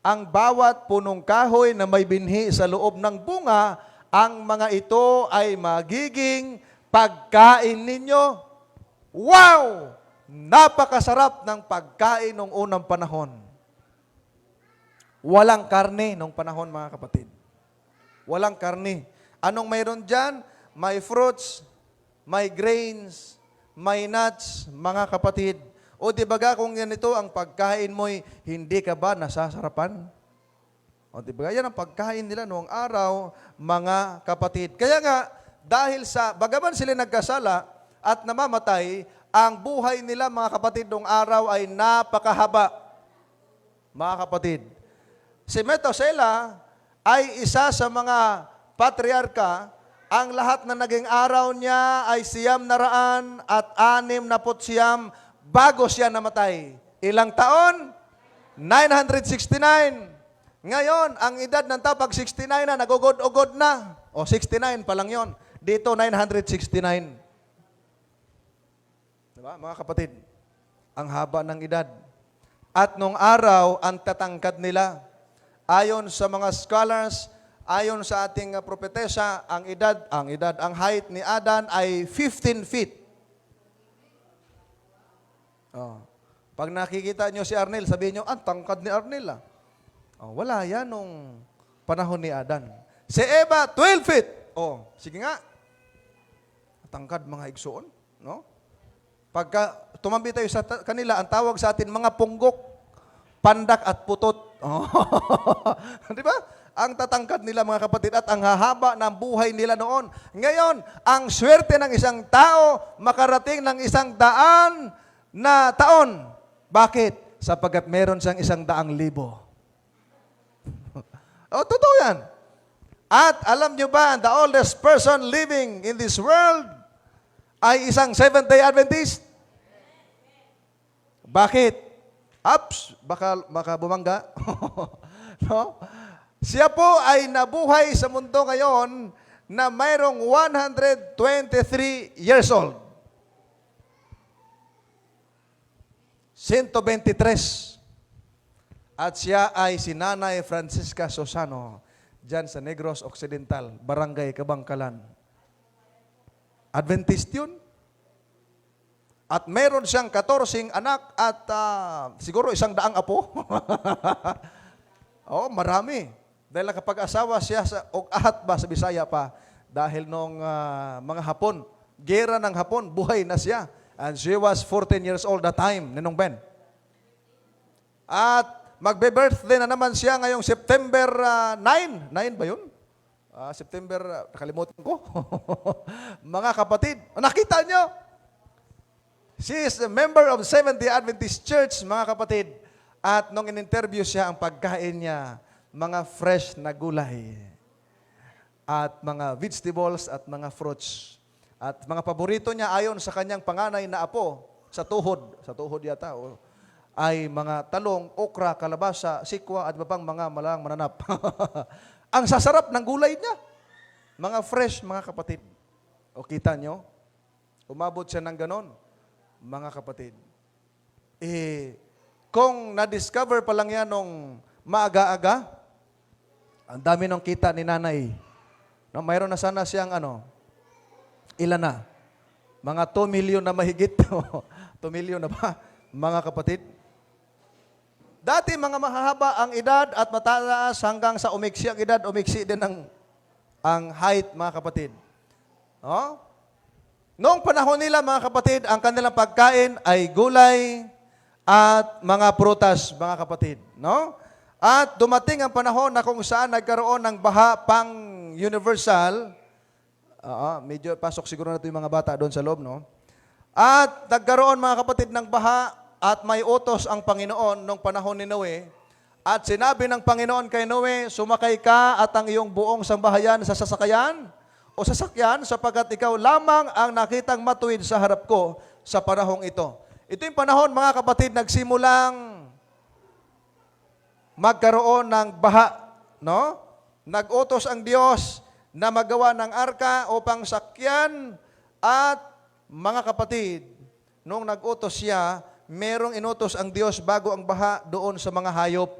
ang bawat punong kahoy na may binhi sa loob ng bunga, ang mga ito ay magiging pagkain ninyo. Wow! Napakasarap ng pagkain ng unang panahon. Walang karne nung panahon, mga kapatid. Walang karne. Anong mayroon dyan? May fruits, may grains, may nuts, mga kapatid. O di ba kung ganito ang pagkain mo'y hindi ka ba nasasarapan? O di ba yan ang pagkain nila noong araw, mga kapatid. Kaya nga, dahil sa, bagaman sila nagkasala at namamatay, ang buhay nila, mga kapatid, noong araw ay napakahaba. Mga kapatid. Si Metusela ay isa sa mga patriarka. Ang lahat na naging araw niya ay 900 at 69 bago siya namatay. Ilang taon? 969. Ngayon, ang edad ng tao, pag 69 na, nagugod-ugod na. O 69 pa lang yon. Dito, 969. Diba, mga kapatid? Ang haba ng edad. At nung araw, ang tatangkad nila. Ayon sa mga scholars, ayon sa ating propetesa, ang height ni Adan ay 15 feet. Oh. Pag nakikita nyo si Arnel, sabihin nyo, tangkad ni Arnel ah. Oh, wala yan nung panahon ni Adan. Si Eva, 12 feet. Oh, sige nga. Tangkad mga igsoon, no? Pagka tumambi tayo sa kanila, ang tawag sa atin mga punggok, pandak at putot. Oh. Di ba? Ang tatangkad nila, mga kapatid, at ang hahaba ng buhay nila noon. Ngayon, ang swerte ng isang tao makarating ng 100 na taon. Bakit? Sapagkat meron siyang 100,000. Oh, totoo yan. At alam nyo ba, the oldest person living in this world ay isang Seventh-day Adventist? Bakit? Ups, baka bumangga. No? Siya po ay nabuhay sa mundo ngayon na mayroong 123 years old. 123. At siya ay si Nanay Francisca Susano, dyan sa Negros Occidental, Barangay Kabangkalan. Adventist yun. At meron siyang 14 anak at siguro 100 apo. Oh, marami. Dahil nakapag-asawa siya o ahat ba sa Bisaya pa. Dahil nung mga Hapon, gera ng Hapon, buhay na siya. And she was 14 years old that time, Ninong Ben. At magbe-birthday na naman siya ngayong September 9. 9 ba yun? September, nakalimutan ko. Mga kapatid, nakita nyo? She is a member of Seventh-day Adventist Church, mga kapatid. At nung in-interview siya, ang pagkain niya, mga fresh na gulay. At mga vegetables at mga fruits. At mga paborito niya ayon sa kanyang panganay na apo, sa tuhod yata. ay mga talong, okra, kalabasa, sikwa, at iba pang mga malang mananap. Ang sasarap ng gulay niya. Mga fresh, mga kapatid. O kita nyo? Umabot siya ng ganon, mga kapatid. Kung na-discover pa lang yan nung maaga-aga, ang dami nung kita ni nanay. No, mayroon na sana siyang ilan na? Mga 2 million na mahigit. 2 million na ba, mga kapatid? Dati mga mahahaba ang edad at mataas hanggang sa umiksi ang edad, umiksi din ang height, mga kapatid. Oh? Noong panahon nila, mga kapatid, ang kanilang pagkain ay gulay at mga prutas, mga kapatid. No? At dumating ang panahon na kung saan nagkaroon ng baha pang universal. Medyo pasok siguro na ito yung mga bata doon sa loob, no? At nagkaroon, mga kapatid, ng baha at may utos ang Panginoon nung panahon ni Noe. At sinabi ng Panginoon kay Noe, sumakay ka at ang iyong buong sambahayan sa sasakyan o sasakyan sapagkat ikaw lamang ang nakitang matuwid sa harap ko sa panahong ito. Ito yung panahon, mga kapatid, nagsimulang magkaroon ng baha, no? Nag-utos ang Diyos na magawa ng arka upang sakyan at mga kapatid, nung nag-utos siya, merong inutos ang Diyos bago ang baha doon sa mga hayop.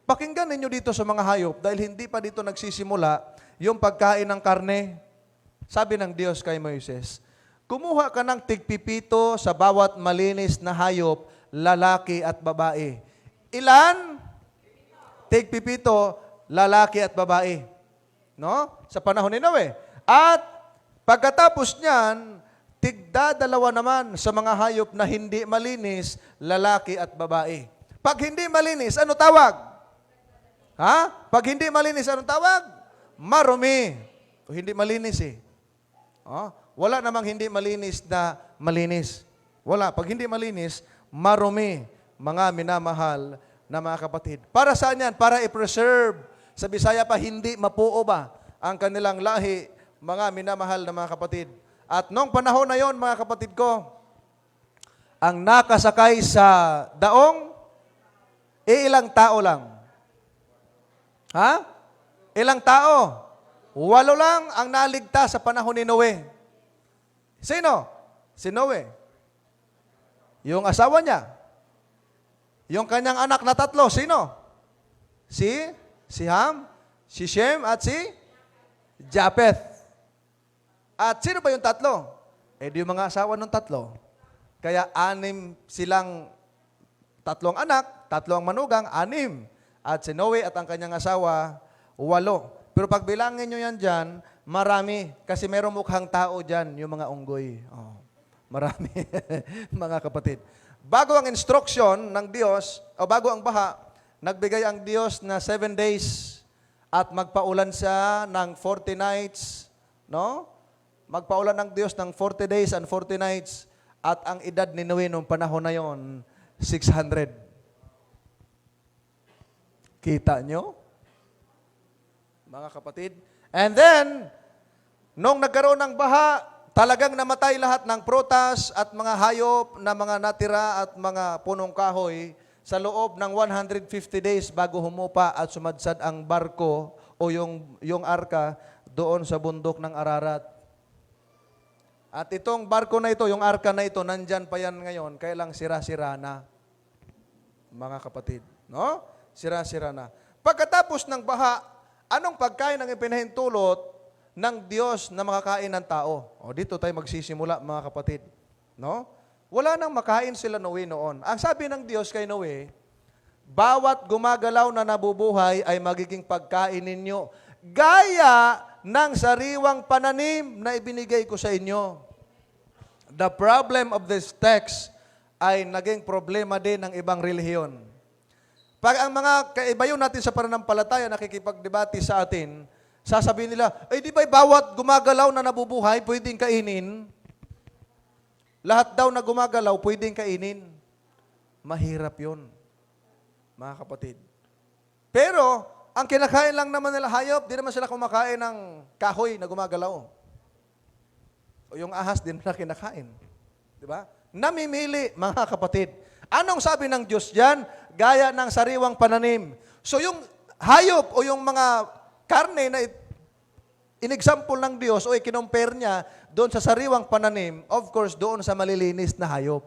Pakinggan ninyo dito sa mga hayop dahil hindi pa dito nagsisimula yung pagkain ng karne. Sabi ng Diyos kay Moises, kumuha ka ng tigpipito sa bawat malinis na hayop, lalaki at babae. Ilan? Tigpipito, lalaki at babae. No? Sa panahon ni Noe. At pagkatapos niyan, tigdadalawa naman sa mga hayop na hindi malinis, lalaki at babae. Pag hindi malinis, ano tawag? Ha? Pag hindi malinis, anong tawag? Marumi. O hindi malinis eh. Wala namang hindi malinis na malinis. Wala. Pag hindi malinis, marumi. Mga minamahal na mga kapatid. Para saan yan? Para i-preserve. Sa Bisaya pa, hindi mapuo ba ang kanilang lahi, mga minamahal na mga kapatid. At noong panahon na yon, mga kapatid ko, ang nakasakay sa daong, ilang tao lang. Ha? Ilang tao? 8 lang ang naligtas sa panahon ni Noe. Sino? Si Noe. Yung asawa niya. Yung kanyang anak na 3, sino? Si Ham, si Shem, at si Japheth. At sino ba yung 3? Di yung mga asawa ng 3. Kaya 6 silang 3 anak, 3 ang manugang, 6. At si Noe at ang kanyang asawa, 8. Pero pag bilangin nyo yan dyan, marami. Kasi merong mukhang tao dyan, yung mga unggoy. Marami, mga kapatid. Bago ang instruction ng Diyos, o bago ang baha, nagbigay ang Diyos na 7 days at magpaulan siya ng 40 nights, no? Magpaulan ng Diyos ng 40 days and 40 nights at ang edad ni Noe noong panahon na yon, 600. Kita nyo? Mga kapatid. And then, nung nagkaroon ng baha, talagang namatay lahat ng prutas at mga hayop na mga natira at mga punong kahoy sa loob ng 150 days bago humupa at sumadsad ang barko o yung arka doon sa bundok ng Ararat. At itong barko na ito, yung arka na ito, nandyan pa yan ngayon, kaya lang sira-sira na. Mga kapatid, no? Sira-sira na. Pagkatapos ng baha, anong pagkain ang ipinahintulot ng Diyos na makakain ng tao? O dito tayo magsisimula, mga kapatid. No? Wala nang makain sila Noe noon. Ang sabi ng Diyos kay Noe, bawat gumagalaw na nabubuhay ay magiging pagkain ninyo. Gaya ng sariwang pananim na ibinigay ko sa inyo. The problem of this text ay naging problema din ng ibang relihiyon. Pag ang mga kaibayo natin sa pananampalataya nakikipagdebate sa atin, sasabihin nila, di ba bawat gumagalaw na nabubuhay pwedeng kainin? Lahat daw na gumagalaw pwedeng kainin. Mahirap yun, mga kapatid. Pero, ang kinakain lang naman nila hayop, di naman sila kumakain ng kahoy na gumagalaw. O yung ahas din na kinakain. Di ba? Namimili, mga kapatid. Anong sabi ng Diyos diyan? Gaya ng sariwang pananim. So yung hayop o yung mga karne na in-example ng Diyos o i-compare niya doon sa sariwang pananim, of course, doon sa malilinis na hayop.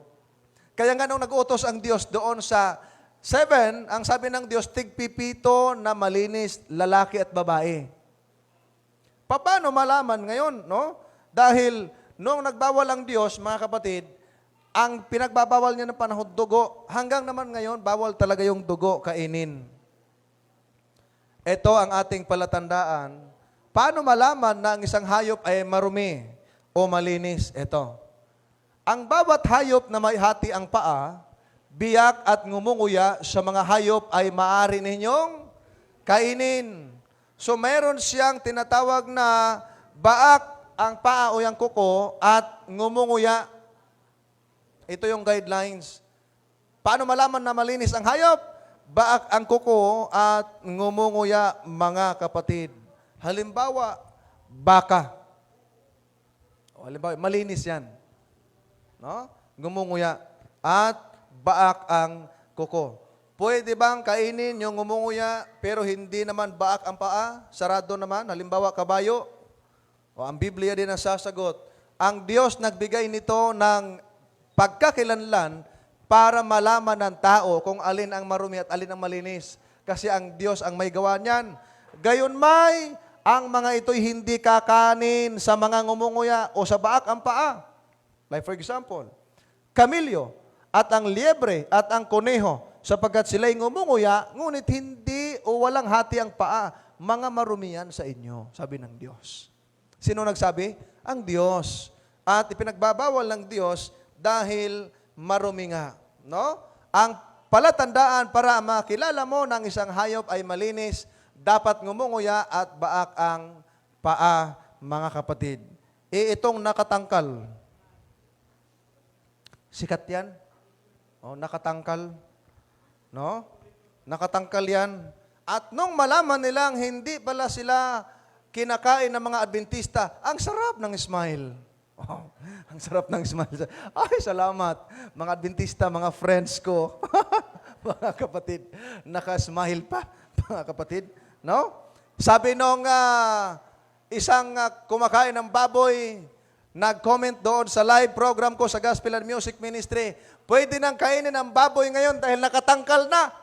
Kaya nga nung nag-utos ang Diyos doon sa 7, ang sabi ng Diyos, tigpipito na malinis, lalaki at babae. Paano malaman ngayon, no? Dahil nung nagbawal ang Diyos, mga kapatid, ang pinagbabawal niya ng panahon, dugo. Hanggang naman ngayon, bawal talaga yung dugo kainin. Ito ang ating palatandaan. Paano malaman na ang isang hayop ay marumi o malinis? Ito. Ang bawat hayop na may hati ang paa, biyak at ngumunguya sa mga hayop ay maaari ninyong kainin. So mayroon siyang tinatawag na baak ang paa o yung kuko at ngumunguya. Ito yung guidelines. Paano malaman na malinis ang hayop? Baak ang kuko at ngumunguya, mga kapatid. Halimbawa, baka. O, halimbawa, malinis yan. No? Ngumunguya. At baak ang kuko. Pwede bang kainin yung ngumunguya pero hindi naman baak ang paa? Sarado naman. Halimbawa, kabayo. O, ang Biblia din ang sasagot. Ang Diyos nagbigay nito ng pagkakilanlan para malaman ng tao kung alin ang marumi at alin ang malinis. Kasi ang Diyos ang may gawa niyan. Gayunmay, ang mga ito'y hindi kakanin sa mga ngumunguya o sa baak ang paa. Like for example, kamilyo at ang liebre at ang kuneho sapagkat sila'y ngumunguya, ngunit hindi o walang hati ang paa. Mga marumi yan sa inyo, sabi ng Diyos. Sino nagsabi? Ang Diyos. At ipinagbabawal ng Diyos dahil marumi nga. No? Ang palatandaan para makilala mo ng isang hayop ay malinis, dapat ngumunguya at baak ang paa, mga kapatid. Itong nakatangkal. Sikat yan? O, nakatangkal. No? Nakatangkal yan. At nung malaman nilang hindi pala sila kinakain ng mga Adventista, ang sarap ng smile. Oh, ang sarap ng smile. Ay, salamat. Mga Adventista, mga friends ko. Mga kapatid, nakasmile pa. Mga kapatid, no? Sabi nung isang kumakain ng baboy, nag-comment doon sa live program ko sa Gospel and Music Ministry, pwede nang kainin ang baboy ngayon dahil nakatangkal na.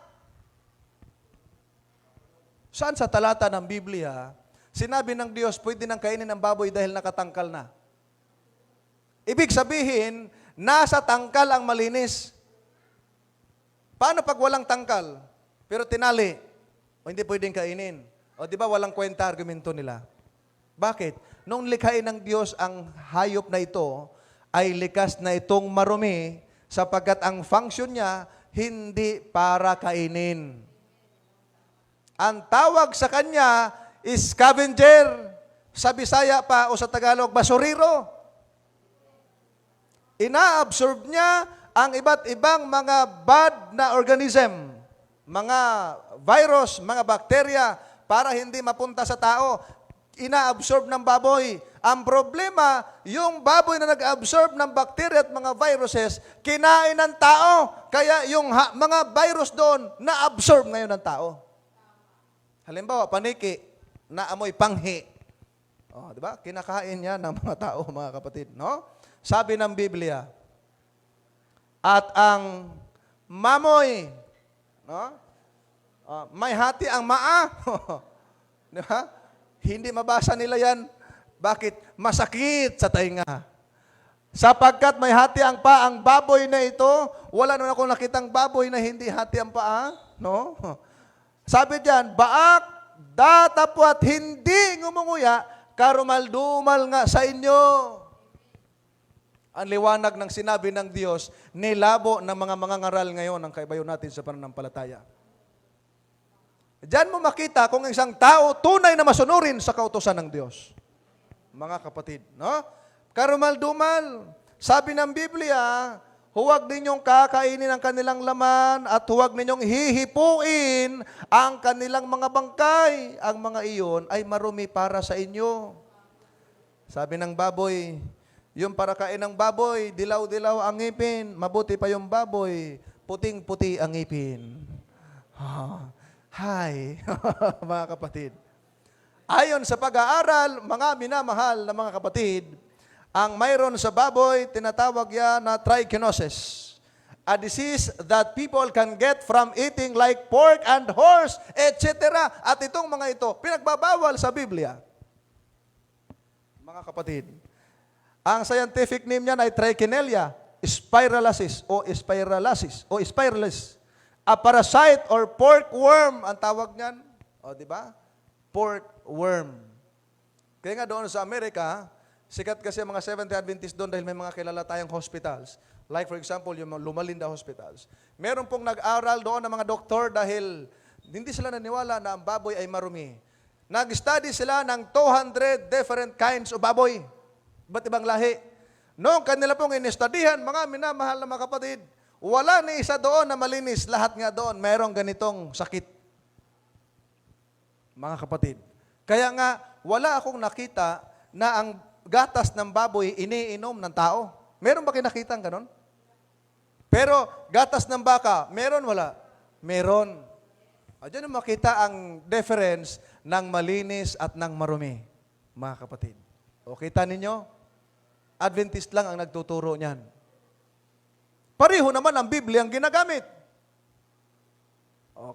Saan sa talata ng Biblia, sinabi ng Diyos, pwede nang kainin ang baboy dahil nakatangkal na? Ibig sabihin, nasa tangkal ang malinis. Paano pag walang tangkal, pero tinali, o hindi pwedeng kainin? O di ba walang kwenta argumento nila? Bakit? Nung likhain ng Diyos ang hayop na ito, ay likas na itong marumi, sapagkat ang function niya, hindi para kainin. Ang tawag sa kanya is scavenger. Sa Bisaya pa o sa Tagalog, basuriro. Ina-absorb niya ang iba't ibang mga bad na organism, mga virus, mga bakterya, para hindi mapunta sa tao. Ina-absorb ng baboy. Ang problema, yung baboy na nag-absorb ng bacteria at mga viruses, kinain ng tao. Kaya yung mga virus doon, na-absorb ngayon ng tao. Halimbawa, paniki, na amoy panghi. Oh, di ba? Kinakain niya ng mga tao, mga kapatid, no? Sabi ng Biblia, at ang mamoy, no? May hati ang maa. Di ba? Hindi mabasa nila yan. Bakit? Masakit sa tainga. Sapagkat may hati ang paa, ang baboy na ito, wala naman akong nakitang baboy na hindi hati ang paa. No? Sabi diyan, baak, datapwat, hindi ngumunguya, karumal-dumal nga sa inyo. Ang liwanag ng sinabi ng Diyos, nilabo ng mga mangangaral ngayon ang kaibayo natin sa pananampalataya. Diyan mo makita kung isang tao tunay na masunurin sa kautusan ng Diyos. Mga kapatid, no? Karumal-dumal. Sabi ng Biblia, huwag ninyong kakainin ang kanilang laman at huwag ninyong hihipuin ang kanilang mga bangkay. Ang mga iyon ay marumi para sa inyo. Sabi ng baboy, yung para kain ng baboy, dilaw-dilaw ang ngipin, mabuti pa yung baboy. puting-puti ang ngipin. Hi, mga kapatid. Ayon sa pag-aaral, mga minamahal na mga kapatid, ang mayroon sa baboy, tinatawag yan na trichinosis. A disease that people can get from eating like pork and horse, etc. At itong mga ito, pinagbabawal sa Biblia. Mga kapatid, ang scientific name niyan ay Trichinella spiralis. A parasite or pork worm ang tawag niyan. O, di ba? Pork worm. Kaya nga doon sa Amerika, sikat kasi ang mga Seventh-day Adventist doon dahil may mga kilala tayong hospitals. Like for example, yung mga Lumalinda Hospitals. Meron pong nag-aral doon ng mga doktor dahil hindi sila naniwala na ang baboy ay marumi. Nag-study sila ng 200 different kinds of baboy. Iba't ibang lahi. Noong kanila pong inistudihan, mga minamahal na mga kapatid, wala ni isa doon na malinis. Lahat nga doon, mayroong ganitong sakit. Mga kapatid. Kaya nga, wala akong nakita na ang gatas ng baboy iniinom ng tao. Meron ba kayo nakita ang ganon? Pero gatas ng baka, meron wala? Meron. Diyan yung makita ang difference ng malinis at ng marumi, mga kapatid. O kita ninyo? Adventist lang ang nagtuturo niyan. Pareho naman ang Biblia ang ginagamit.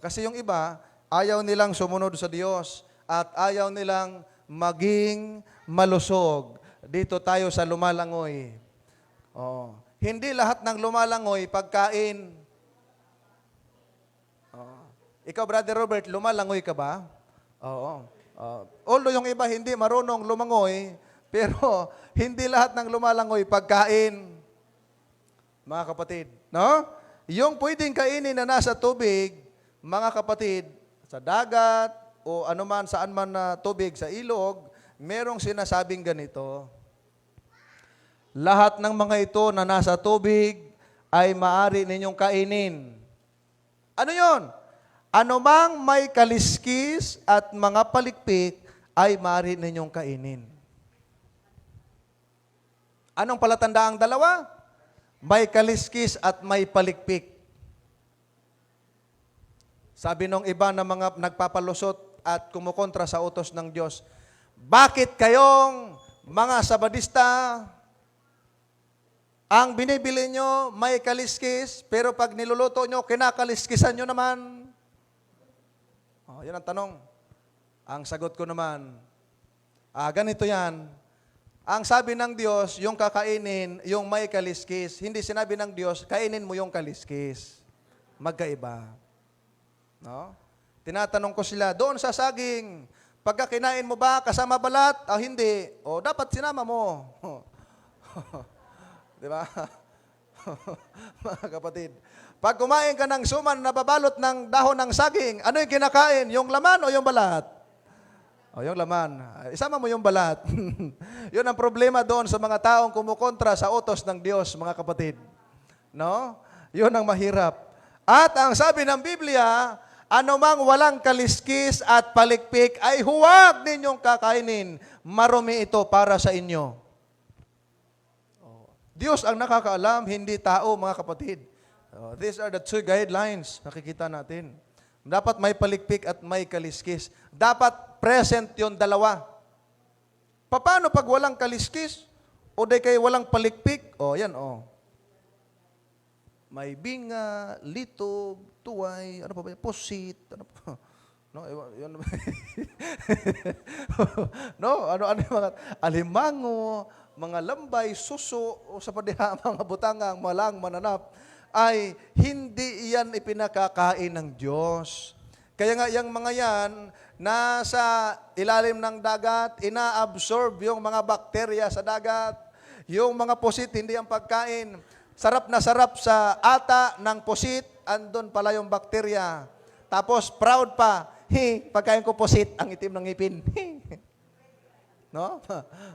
Kasi yung iba, ayaw nilang sumunod sa Diyos at ayaw nilang maging malusog. Dito tayo sa lumalangoy. Hindi lahat ng lumalangoy pagkain. Ikaw, Brother Robert, lumalangoy ka ba? Oo. Although yung iba hindi marunong lumangoy, pero hindi lahat ng lumalangoy pagkain. Mga kapatid, no? Yung pwedeng kainin na nasa tubig, mga kapatid, sa dagat o anuman saan man na tubig sa ilog, merong sinasabing ganito. Lahat ng mga ito na nasa tubig ay maaari ninyong kainin. Ano yon? Anumang may kaliskis at mga palikpik ay maaari ninyong kainin. Anong palatanda ang dalawa? May kaliskis at may palikpik. Sabi nung iba na mga nagpapalusot at kumukontra sa utos ng Diyos, bakit kayong mga Sabadista, ang binibili nyo may kaliskis, pero pag niluluto nyo, kinakaliskisan nyo naman? Yan ang tanong. Ang sagot ko naman, ganito yan. Ang sabi ng Diyos, yung kakainin, yung may kaliskis. Hindi sinabi ng Diyos, kainin mo yung kaliskis. Magkaiba. No? Tinatanong ko sila, doon sa saging, pagka kinain mo ba kasama balat? Hindi. Dapat sinama mo. Di ba? Mga kapatid. Pag kumain ka ng suman na babalot ng dahon ng saging, ano yung kinakain? Yung laman o yung balat? Yung laman. Isama mo yung balat. Yun ang problema doon sa mga taong kumukontra sa utos ng Diyos, mga kapatid. No? Yun ang mahirap. At ang sabi ng Biblia, anumang walang kaliskis at palikpik ay huwag ninyong kakainin. Marumi ito para sa inyo. Diyos ang nakakaalam, hindi tao, mga kapatid. These are the two guidelines nakikita natin. Dapat may palikpik at may kaliskis. Dapat present yung dalawa. Paano pag walang kaliskis? O di kay walang palikpik? Yan. May binga, litog, tuway, ano pa ba? Pusit, ano pa? No, yun. No, ano yung mga alimango, mga lambay, suso, o sa padiha, mga butangang, malang, mananap, ay hindi iyan ipinakakain ng Diyos. Kaya nga, yung mga yan, nasa ilalim ng dagat, ina-absorb yung mga bakterya sa dagat. Yung mga pusit, hindi ang pagkain. Sarap na sarap sa ata ng pusit, andun pala yung bakterya. Tapos, proud pa, pagkain ko pusit, ang itim ng ngipin. No?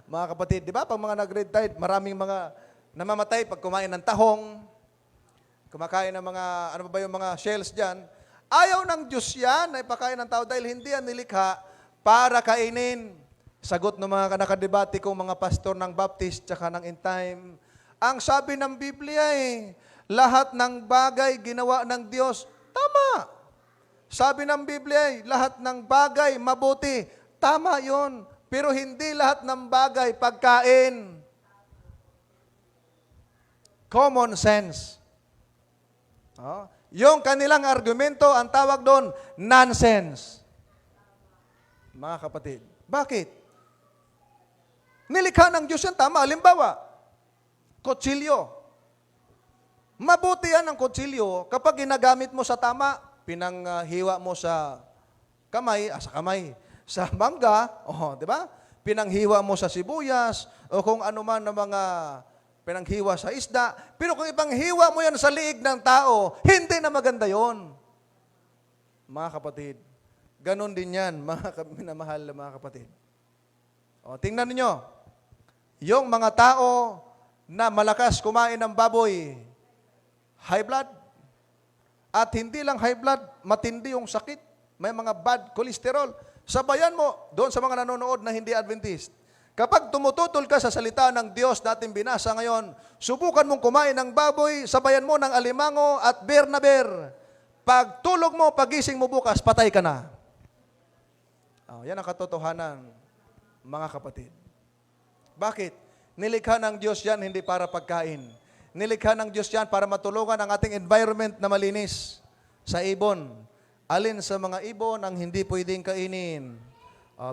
Mga kapatid, di ba? Pag mga nag-red tide, maraming mga namamatay pag kumain ng tahong, kumakain ng mga, ano ba yung mga shells dyan. Ayaw ng Diyos yan na ipakain ng tao dahil hindi yan nilikha para kainin. Sagot ng mga nakadebate kong mga pastor ng Baptist tsaka ng end time. Ang sabi ng Biblia lahat ng bagay ginawa ng Diyos, tama. Sabi ng Biblia, lahat ng bagay mabuti, tama yon. Pero hindi lahat ng bagay pagkain. Common sense. Yung kanilang argumento, ang tawag doon, nonsense. Mga kapatid, bakit? Nilikha ng Diyos yan, tama. Halimbawa, kutsilyo. Mabuti yan ang kutsilyo kapag ginagamit mo sa tama, pinanghiwa mo sa kamay, sa mangga, di ba? Pinanghiwa mo sa sibuyas, o kung ano man na mga pinanghiwa sa isda. Pero kung ipanghiwa mo yan sa liig ng tao, hindi na maganda yon. Mga kapatid, ganon din yan, mga minamahal na mga kapatid. Tingnan niyo, yung mga tao na malakas kumain ng baboy, high blood. At hindi lang high blood, matindi yung sakit. May mga bad cholesterol. Sabayan mo doon sa mga nanonood na hindi Adventist. Kapag tumututol ka sa salita ng Diyos natin binasa ngayon, subukan mong kumain ng baboy, sabayan mo ng alimango at bear na bear. Pag tulog mo, pagising mo bukas, patay ka na. Yan ang katotohanan, mga kapatid. Bakit? Nilikha ng Diyos yan hindi para pagkain. Nilikha ng Diyos yan para matulungan ang ating environment na malinis sa ibon. Alin sa mga ibon ang hindi pwedeng kainin?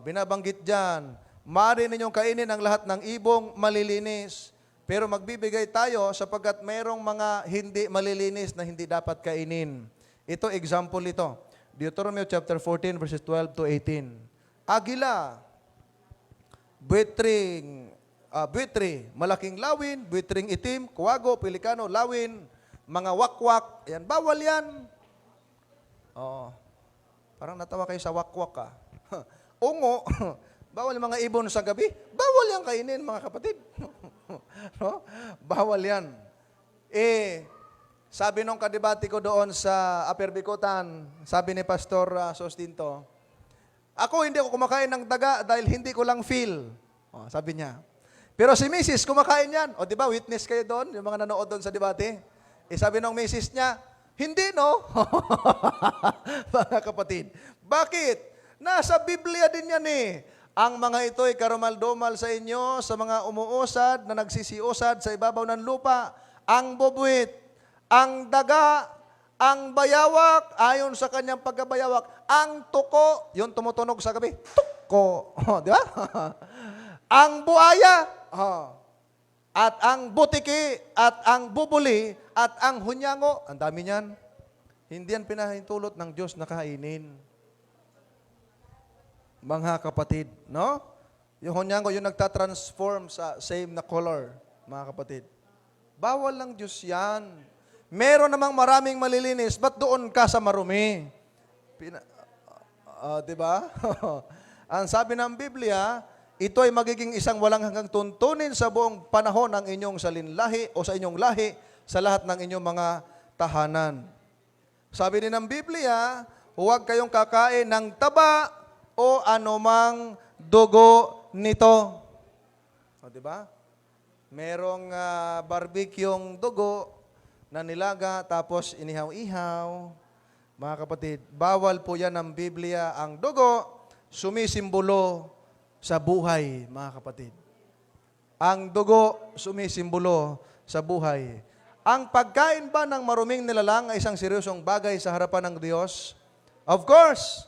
Binabanggit dyan, maaari ninyong kainin ang lahat ng ibong malilinis. Pero magbibigay tayo sapagkat mayroong mga hindi malilinis na hindi dapat kainin. Ito, example ito. Deuteronomy chapter 14, verses 12 to 18. Agila, buitre, malaking lawin, buitring itim, kuwago, pelikano, lawin, mga wakwak, yan, bawal yan. Parang natawa kayo sa wakwak Ungo, bawal yung mga ibon sa gabi, bawal yan kainin mga kapatid. No? Bawal yan. Sabi nung kadebate ko doon sa Upper Bikutan, sabi ni Pastor Sostinto, ako hindi ako kumakain ng daga dahil hindi ko lang feel. Sabi niya. Pero si Mrs. kumakain yan. Di ba, witness kayo doon, yung mga nanood doon sa debate. Sabi nung Mrs. niya, hindi no? Mga kapatid. Bakit? Nasa Biblia din yan Ang mga ito ay karumal-dumal sa inyo, sa mga umuusad na nagsisiusad sa ibabaw ng lupa, ang bubuit, ang daga, ang bayawak, ayon sa kanyang pagkabayawak, ang tuko, yung tumutunog sa gabi, tuko. Di ba? Ang buaya, at ang butiki, at ang bubuli, at ang hunyango, ang dami niyan. Hindi yan pinahintulot ng Diyos na kainin. Mga kapatid, no? Yung hunyango, yung nagtatransform sa same na color, mga kapatid. Bawal ng Diyos yan. Meron namang maraming malilinis, ba't doon ka sa marumi? Diba? Ang sabi ng Biblia, ito ay magiging isang walang hanggang tuntunin sa buong panahon ng inyong salinlahi o sa inyong lahi sa lahat ng inyong mga tahanan. Sabi din ng Biblia, huwag kayong kakain ng taba o anumang dugo nito. Diba? Merong barbecueng dugo na nilaga tapos inihaw-ihaw. Mga kapatid, bawal po yan ng Biblia. Ang dugo, sumisimbolo sa buhay, mga kapatid. Ang dugo, sumisimbolo sa buhay. Ang pagkain ba ng maruming nilalang ay isang seryosong bagay sa harapan ng Diyos? Of course.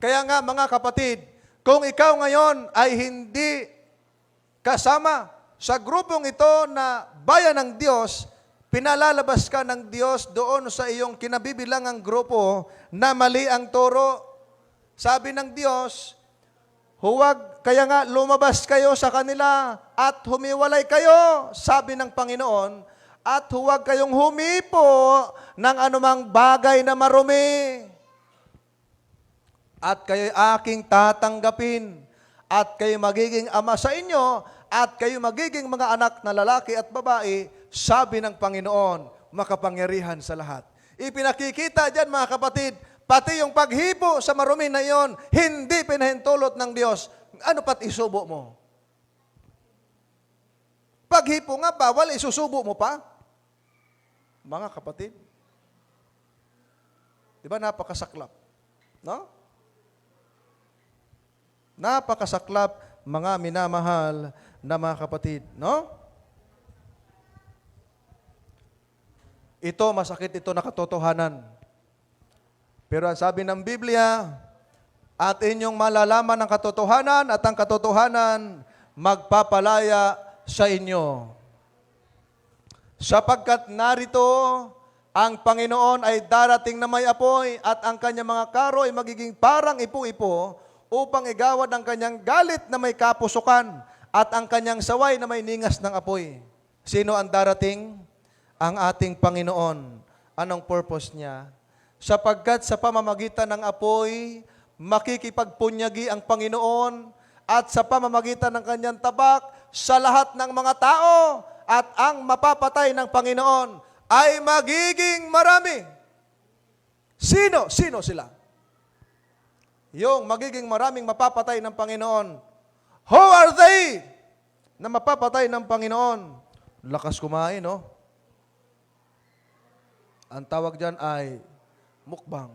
Kaya nga, mga kapatid, kung ikaw ngayon ay hindi kasama sa grupong ito na bayan ng Diyos, pinalalabas ka ng Diyos doon sa iyong kinabibilangang grupo na mali ang turo. Sabi ng Diyos, kaya nga lumabas kayo sa kanila at humiwalay kayo, sabi ng Panginoon, at huwag kayong humipo ng anumang bagay na marumi. At kayo'y aking tatanggapin, at kayo magiging ama sa inyo, at kayo magiging mga anak na lalaki at babae, sabi ng Panginoon, makapangyarihan sa lahat. Ipinakikita dyan, mga kapatid, pati yung paghipo sa marumi na iyon, hindi pinahintulot ng Diyos. Ano pat isubo mo? Paghipo nga, bawal, isusubo mo pa? mga kapatid. Di ba napakasaklap? No? Napakasaklap, mga minamahal na mga kapatid. No? Ito, masakit ito na katotohanan. Pero ang sabi ng Biblia, at inyong malalaman ang katotohanan at ang katotohanan magpapalaya sa inyo. Sapagkat narito, ang Panginoon ay darating na may apoy at ang kanyang mga karo ay magiging parang ipo-ipo upang igawad ang kanyang galit na may kapusukan at ang kanyang saway na may ningas ng apoy. Sino ang darating? Ang ating Panginoon. Anong purpose niya? Sapagkat sa pamamagitan ng apoy, makikipagpunyagi ang Panginoon at sa pamamagitan ng kanyang tabak sa lahat ng mga tao at ang mapapatay ng Panginoon ay magiging marami. Sino? Sino sila? Yung magiging maraming mapapatay ng Panginoon. Who are they na mapapatay ng Panginoon? Lakas kumain, no? Ang tawag dyan ay mukbang.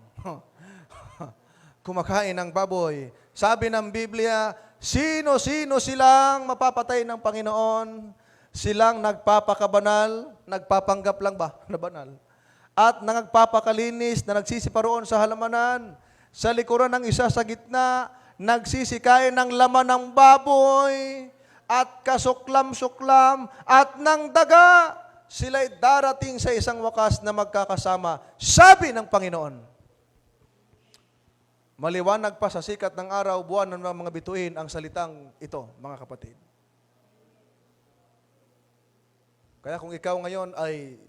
Kumakain ng baboy. Sabi ng Biblia, sino-sino silang mapapatay ng Panginoon? Silang nagpapakabanal, nagpapanggap lang ba na banal? At nagpapakalinis na nagsisiparoon sa halamanan, sa likuran ng isa sa gitna, nagsisikain ng laman ng baboy, at kasuklam-suklam, at ng daga, sila'y darating sa isang wakas na magkakasama. Sabi ng Panginoon, maliwanag pa sa sikat ng araw, buwan ng mga bituin ang salitang ito, mga kapatid. Kaya kung ikaw ngayon ay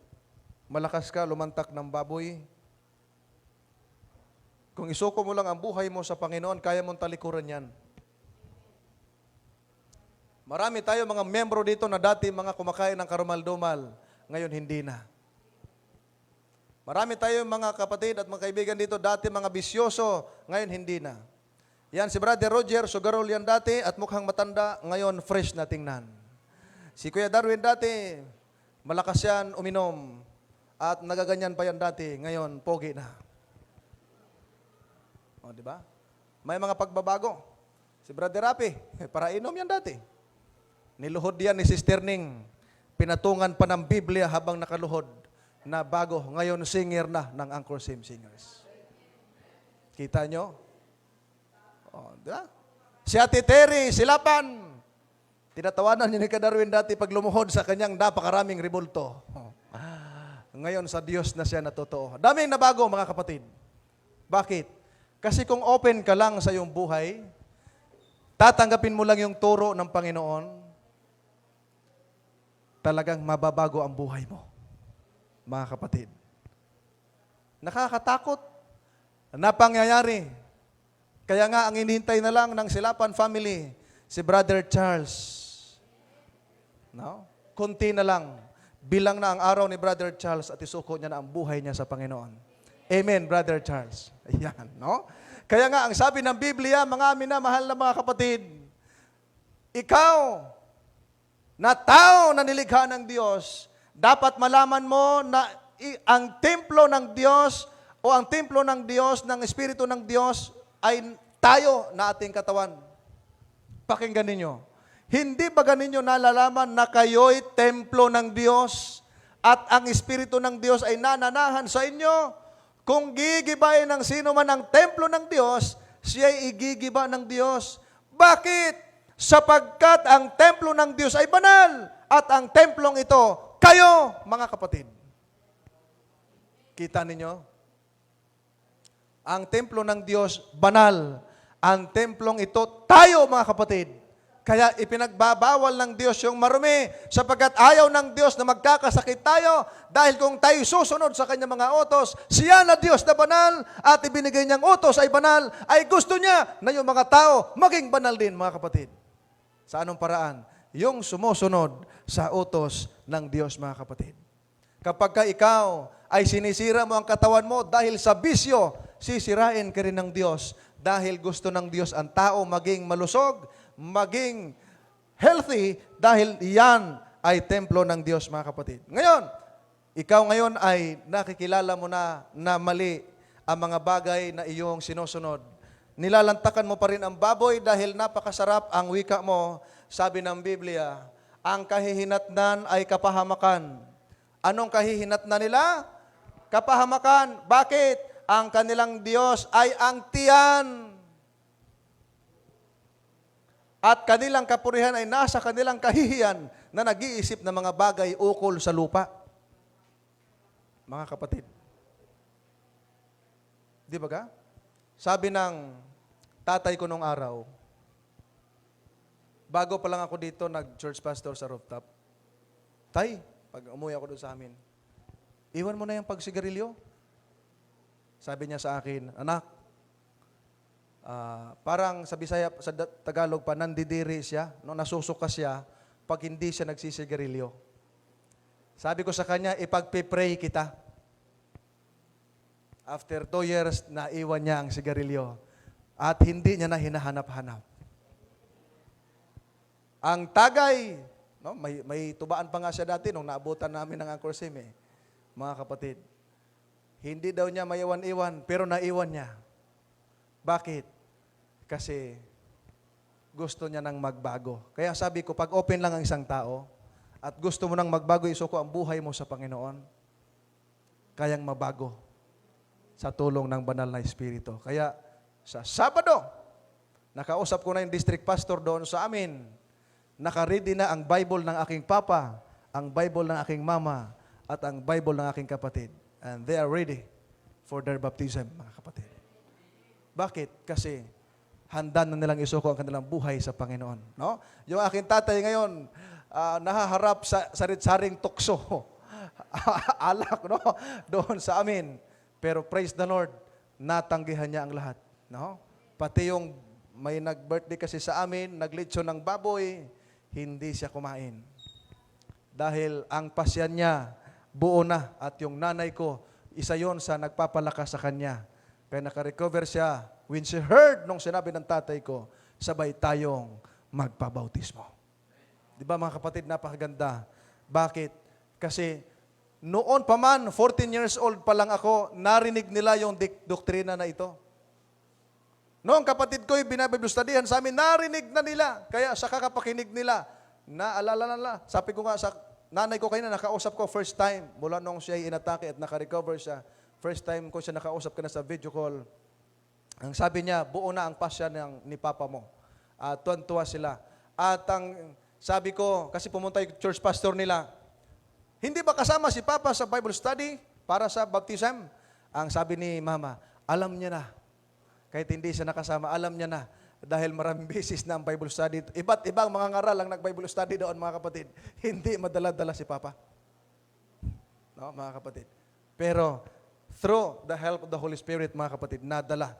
malakas ka, lumantak ng baboy, kung isuko mo lang ang buhay mo sa Panginoon, kaya mong talikuran yan. Marami tayo mga membro dito na dati mga kumakain ng karumal-dumal, ngayon hindi na. Marami tayo mga kapatid at mga kaibigan dito, dati mga bisyoso, ngayon hindi na. Yan, si Brother Roger, sugarol yan dati at mukhang matanda, ngayon fresh na tingnan. Si Kuya Darwin dati, malakas yan uminom at nagaganyan pa yan dati, ngayon pogi na. O, di ba? May mga pagbabago. Si Brother Rapi, para inom yan dati. Niluhod yan ni Sister Ning, pinatungan pa ng Biblia habang nakaluhod na bago, ngayon singer na ng Anchor Sim Singers. Kita nyo? O, diba? Si Ate Terry, Silapan, tinatawanan niyo ni Kadarwin dati pag lumuhod sa kanyang napakaraming ribulto. Ngayon sa Diyos na siya natotoo. Daming nabago mga kapatid. Bakit? Kasi kung open ka lang sa iyong buhay, tatanggapin mo lang yung turo ng Panginoon, talagang mababago ang buhay mo. Mga kapatid. Nakakatakot na pangyayari. Kaya nga, ang inihintay na lang ng Silapan family, si Brother Charles. No? Kunti na lang. Bilang na ang araw ni Brother Charles at isuko niya na ang buhay niya sa Panginoon. Amen, Brother Charles. Ayan, no? Kaya nga, ang sabi ng Biblia, mga minamahal na mga kapatid, ikaw, na tao na nilikha ng Diyos, dapat malaman mo na ang templo ng Diyos o ang templo ng Diyos, ng Espiritu ng Diyos ay tayo na ating katawan. Pakinggan ninyo. Hindi ba ganinyo nalalaman na kayo'y templo ng Diyos at ang Espiritu ng Diyos ay nananahan sa inyo? Kung gigibain ng sino man ang templo ng Diyos, siya'y igigiba ng Diyos. Bakit? Sapagkat ang templo ng Diyos ay banal at ang templong ito kayo, mga kapatid. Kita ninyo? Ang templo ng Diyos, banal. Ang templong ito, tayo, mga kapatid. Kaya ipinagbabawal ng Diyos yung marumi sapagkat ayaw ng Diyos na magkakasakit tayo dahil kung tayo susunod sa kanyang mga utos, siya na Diyos na banal at ibinigay niyang utos ay banal, ay gusto niya na yung mga tao maging banal din, mga kapatid. Sa anong paraan? Yung sumusunod sa utos ng Diyos, mga kapatid. Kapag ka ikaw ay sinisira mo ang katawan mo dahil sa bisyo, sisirain ka rin ng Diyos dahil gusto ng Diyos ang tao maging malusog, maging healthy dahil yan ay templo ng Diyos, mga kapatid. Ngayon, ikaw ngayon ay nakikilala mo na mali ang mga bagay na iyong sinusunod. Nilalantakan mo pa rin ang baboy dahil napakasarap ang wika mo. Sabi ng Biblia, ang kahihinatnan ay kapahamakan. Anong kahihinatnan nila? Kapahamakan. Bakit? Ang kanilang Diyos ay ang tiyan. At kanilang kapurihan ay nasa kanilang kahihiyan na nag-iisip ng mga bagay ukol sa lupa. Mga kapatid. Di ba ka? Sabi ng tatay ko nung araw, bago pa lang ako dito, nag-church pastor sa rooftop. Tay, pag umuwi ako doon sa amin, iwan mo na yung pagsigarilyo. Sabi niya sa akin, anak, parang sa Bisaya, sa Tagalog pa, nandidiri siya, no, nasusuka siya pag hindi siya nagsisigarilyo. Sabi ko sa kanya, ipagpipray kita. After 2 years, naiwan niya ang sigarilyo at hindi niya na hinahanap-hanap. Ang tagay, no, may tubaan pa nga siya dati nung naabutan namin ng Angkor Sim, mga kapatid. Hindi daw niya maiwan-iwan, pero naiwan niya. Bakit? Kasi gusto niya nang magbago. Kaya sabi ko, pag open lang ang isang tao at gusto mo nang magbago, isuko ang buhay mo sa Panginoon, kayang mabago sa tulong ng banal na Espiritu. Kaya sa Sabado, nakausap ko na yung district pastor doon sa amin. Nakaready na ang Bible ng aking papa, ang Bible ng aking mama, at ang Bible ng aking kapatid. And they are ready for their baptism, mga kapatid. Bakit? Kasi handa na nilang isuko ang kanilang buhay sa Panginoon. No? Yung aking tatay ngayon, nahaharap sa sarit-saring tukso. Alak, no? Doon sa amin. Pero praise the Lord, natanggihan niya ang lahat. No? Pati yung may nag-birthday kasi sa amin, naglitsyon ng baboy, hindi siya kumain. Dahil ang pasyan niya, buo na. At yung nanay ko, isa yon sa nagpapalakas sa kanya. Kaya nakarecover siya. When she heard nung sinabi ng tatay ko, sabay tayong magpabautismo. Di ba mga kapatid, napakaganda. Bakit? Kasi noon pa man, 14 years old pa lang ako, narinig nila yung doktrina na ito. Noong kapatid ko, binabible studyhan sa amin, narinig na nila. Kaya sa kakapakinig nila, naalala na nila. Sabi ko nga sa nanay ko kayo na nakausap ko first time, mula nung siya inatake at nakarecover siya, first time ko siya nakausap ka na sa video call. Ang sabi niya, buo na ang pasya ni Papa mo. Tuwan-tuwa sila. At ang sabi ko, kasi pumunta yung church pastor nila, hindi ba kasama si Papa sa Bible study para sa baptism? Ang sabi ni Mama, alam niya na. Kahit hindi siya nakasama, alam niya na. Dahil maraming beses na ang Bible study. Iba't ibang mga ngaral ang nag-Bible study doon, mga kapatid. Hindi madala-dala si Papa. No, mga kapatid. Pero, through the help of the Holy Spirit, mga kapatid, nadala.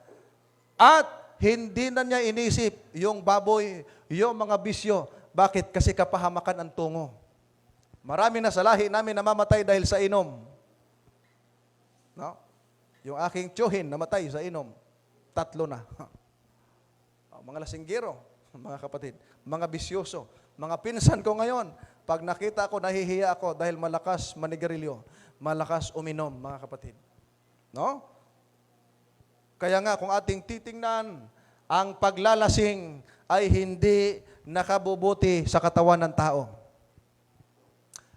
At hindi na niya inisip yung baboy, yung mga bisyo. Bakit? Kasi kapahamakan ang tungo. Marami na sa lahi namin namamatay dahil sa inom. No? Yung aking tiyuhin namatay sa inom. 3 na. Mga lasinggero, mga kapatid, mga bisyoso, mga pinsan ko ngayon, pag nakita ko, nahihiya ako dahil malakas manigarilyo, malakas uminom, mga kapatid. No? Kaya nga, kung ating titingnan, ang paglalasing ay hindi nakabubuti sa katawan ng tao.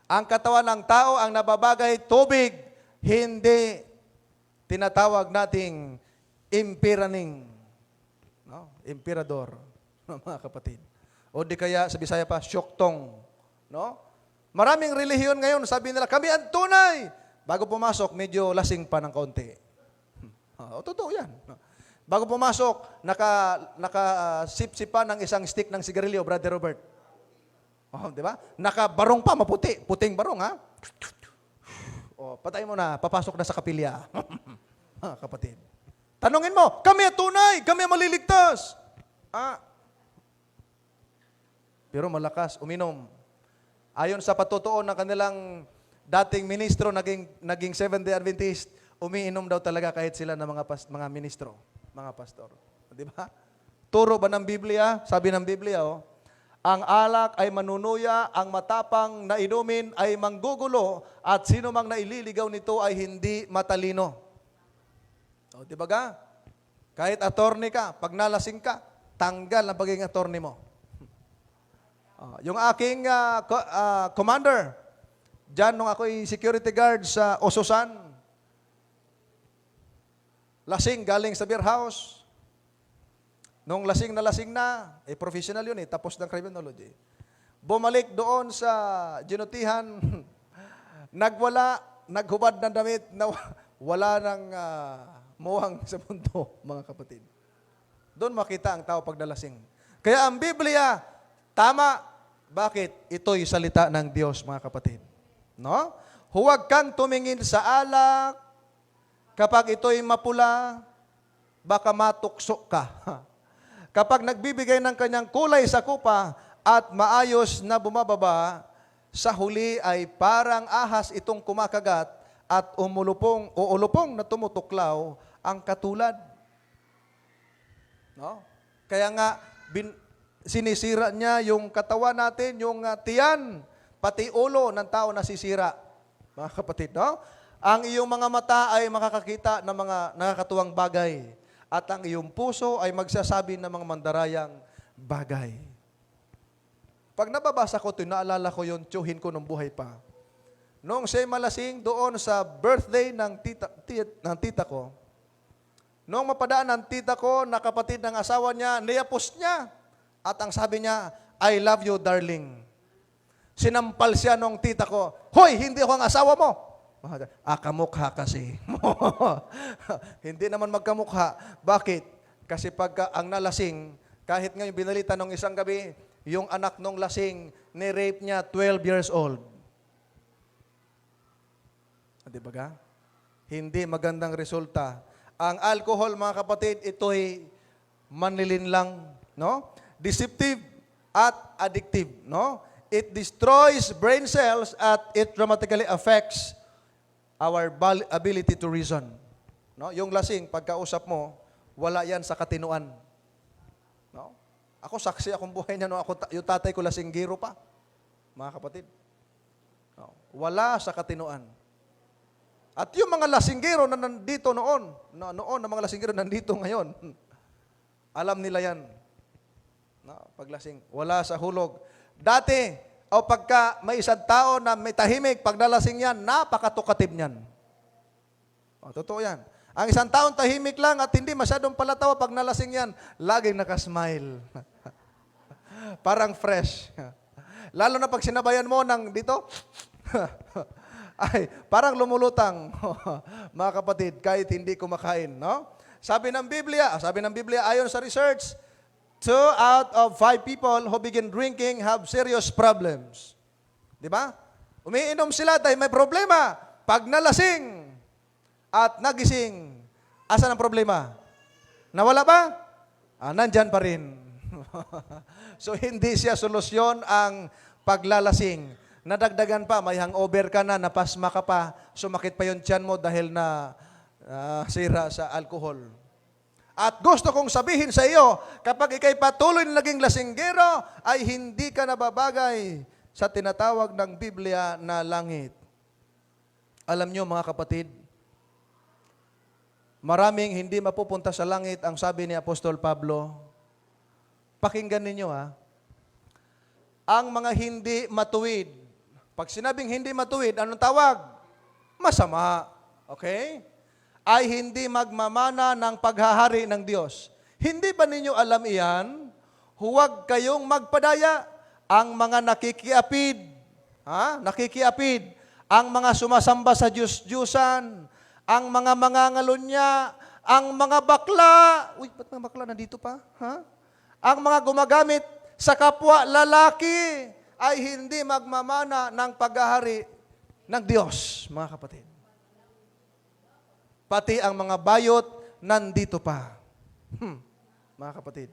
Ang katawan ng tao ang nababagay tubig, hindi tinatawag nating imperaning. No? Emperador, mga kapatid. O di kaya sa Bisaya pa, syoktong. No? Maraming relihiyon ngayon, sabi nila, kami ang tunay. Bago pumasok, medyo lasing pa ng kaunti. Totoo yan. Bago pumasok, naka-sip-sip pa ng isang stick ng sigarilyo, Brother Robert. Di ba? Nakabarong pa, maputi. Puting barong, ha? Patay mo na, papasok na sa kapilya. Kapatid. Tanungin mo, kami tunay, kami maliligtas. Pero malakas, uminom. Ayon sa patutuon ng kanilang dating ministro, naging Seventh-day Adventist, umiinom daw talaga kahit sila na mga ministro, mga pastor. Di ba? Turo ba ng Biblia? Sabi ng Biblia, ang alak ay manunuya, ang matapang na inumin ay manggugulo, at sino mang naililigaw nito ay hindi matalino. O, di ba ga? Kahit attorney ka, pag nalasing ka, tanggal ang pagiging attorney mo. Yung aking commander, dyan nung ako'y security guard sa Ososan, lasing galing sa beer house. Nung lasing na, professional yun tapos ng criminology. Bumalik doon sa ginutihan, naghubad ng damit na wala ng muwang sa mundo, mga kapatid. Doon makita ang tao pag nalasing. Kaya ang Biblia, tama. Bakit? Ito'y salita ng Diyos, mga kapatid. No? Huwag kang tumingin sa alak. Kapag ito'y mapula, baka matukso ka. Kapag nagbibigay ng kanyang kulay sa kupa at maayos na bumababa, sa huli ay parang ahas itong kumakagat at umulupong na tumutuklaw ang katulad. No? Kaya nga, sinisira niya yung katawan natin, yung tiyan, pati ulo ng tao nasisira. Mga kapatid, no? Ang iyong mga mata ay makakakita ng mga nakakatuwang bagay. At ang iyong puso ay magsasabi ng mga mandarayang bagay. Pag nababasa ko ito, naalala ko yung tiyuhin ko nung buhay pa. Noong siya'y malasing doon sa birthday ng tita ko, noong mapadaan ng tita ko na kapatid ng asawa niya, niyapos niya. At ang sabi niya, I love you, darling. Sinampal siya nung tita ko, hoy, hindi ako ang asawa mo. Kamukha kasi. Hindi naman magkamukha. Bakit? Kasi pagka ang nalasing, kahit ngayon binalita nung isang gabi, yung anak nung lasing, ni-rape niya 12 years old. Di ba ga? Hindi magandang resulta. Ang alcohol, mga kapatid, ito'y manlilinlang, no? Deceptive at addictive, no? It destroys brain cells at it dramatically affects our ability to reason. No? Yung lasing, pagkausap mo, wala yan sa katinuan. No? Ako, saksi akong buhay niya, no? Yung tatay ko lasinggero pa. Mga kapatid. No? Wala sa katinuan. At yung mga lasinggero na nandito noon na mga lasinggero nandito ngayon, alam nila yan. No? Paglasing, wala sa hulog. Dati, o pagka may isang tao na may tahimik, pag nalasing yan, napakatukatib niyan. O, totoo yan. Ang isang taong tahimik lang at hindi masyadong palatawa, pag nalasing yan, laging nakasmile. Parang fresh. Lalo na pag sinabayan mo ng dito, ay, parang lumulutang. Mga kapatid, kahit hindi kumakain. No? Sabi ng Biblia, ayon sa research, 2 out of 5 people who begin drinking have serious problems. Di ba? Umiinom sila dahil may problema. Pag nalasing at nagising, asan ang problema? Nawala ba? Nandyan pa rin. So, hindi siya solusyon ang paglalasing. Nadagdagan pa, may hangover ka na, napasma ka pa, sumakit pa yung tiyan mo dahil na sira sa alcohol. At gusto kong sabihin sa iyo, kapag ikay patuloy na naging lasinggero, ay hindi ka nababagay sa tinatawag ng Biblia na langit. Alam nyo, mga kapatid, maraming hindi mapupunta sa langit, ang sabi ni Apostol Pablo. Pakinggan ninyo, ang mga hindi matuwid. Pag sinabing hindi matuwid, anong tawag? Masama. Okay? Ay hindi magmamana ng paghahari ng Diyos. Hindi ba ninyo alam iyan? Huwag kayong magpadaya. Ang mga nakikiapid, nakikiapid, ang mga sumasamba sa Diyos-Diyusan, ang mga mangangalunya, ang mga bakla, uy, ba't mga bakla nandito pa? Ang mga gumagamit sa kapwa lalaki ay hindi magmamana ng paghahari ng Diyos, mga kapatid. Pati ang mga bayot, nandito pa. Mga kapatid.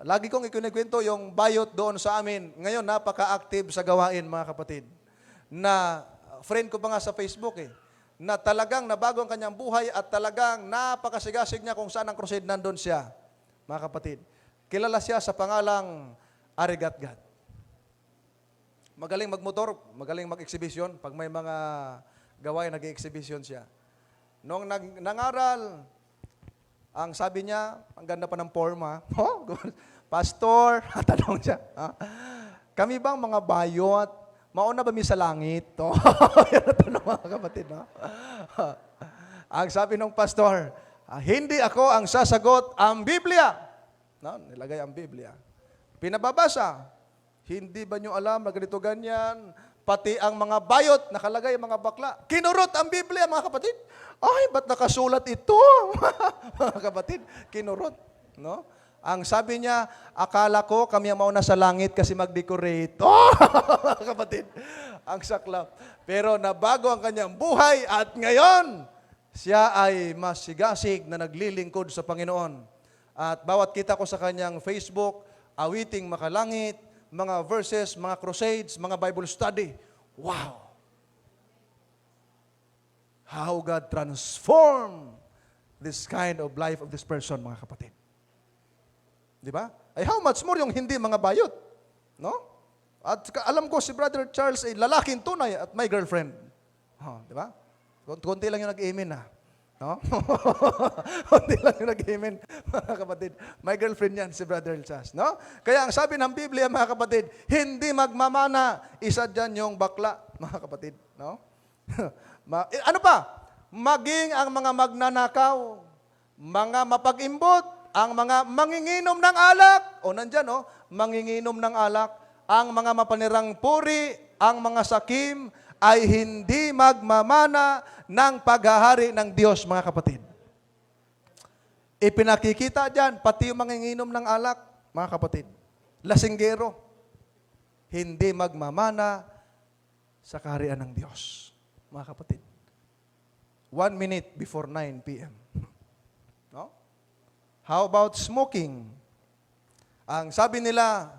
Lagi kong ikinikwento yung bayot doon sa amin. Ngayon, napaka-active sa gawain, mga kapatid. Na, friend ko pa nga sa Facebook na talagang nabago ang kanyang buhay at talagang napakasigasig niya kung saan ang crusade, nandun siya. Mga kapatid. Kilala siya sa pangalang arigat-gat. Magaling magmotor, magaling mag-exhibition. Pag may mga gawain, nag-exhibition siya. Nung nangaral, ang sabi niya, ang ganda pa ng forma, Pastor, tanong siya, kami bang mga bayot, mauna ba mi sa langit? Yan ang tanong mga kapatid. No? Ang sabi ng pastor, hindi ako ang sasagot, ang Biblia. No? Nilagay ang Biblia. Pinababasa, hindi ba nyo alam na ganito ganyan? Pati ang mga bayot, nakalagay ang mga bakla. Kinurot ang Biblia, mga kapatid. Ay, ba't nakasulat ito? Mga kapatid, kinurot. No? Ang sabi niya, akala ko kami ang mauna sa langit kasi mag-decorate. Mga kapatid, ang saklap. Pero nabago ang kanyang buhay at ngayon, siya ay masigasig na naglilingkod sa Panginoon. At bawat kita ko sa kanyang Facebook, awiting makalangit, mga verses, mga crusades, mga Bible study. Wow! How God transformed this kind of life of this person, mga kapatid. Di ba? Ay how much more yung hindi mga bayot. No? At alam ko si Brother Charles ay lalaking tunay at may girlfriend. Di ba? Kunti lang yung nag-amen na. No? Kunti lang yung nag-amen, mga kapatid. May girlfriend yan si Brother Charles. No? Kaya ang sabi ng Biblia, mga kapatid, hindi magmamana. Isa dyan yung bakla, mga kapatid. No? Ano pa? Maging ang mga magnanakaw, mga mapag-imbot, ang mga manginginom ng alak, o nandyan, manginginom ng alak, ang mga mapanirang puri, ang mga sakim, ay hindi magmamana ng paghahari ng Diyos, mga kapatid. Ipinakikita dyan, pati yung manginginom ng alak, mga kapatid. Lasinggero, hindi magmamana sa kaharian ng Diyos, mga kapatid. 1 minute before 9 p.m. No? How about smoking? Ang sabi nila,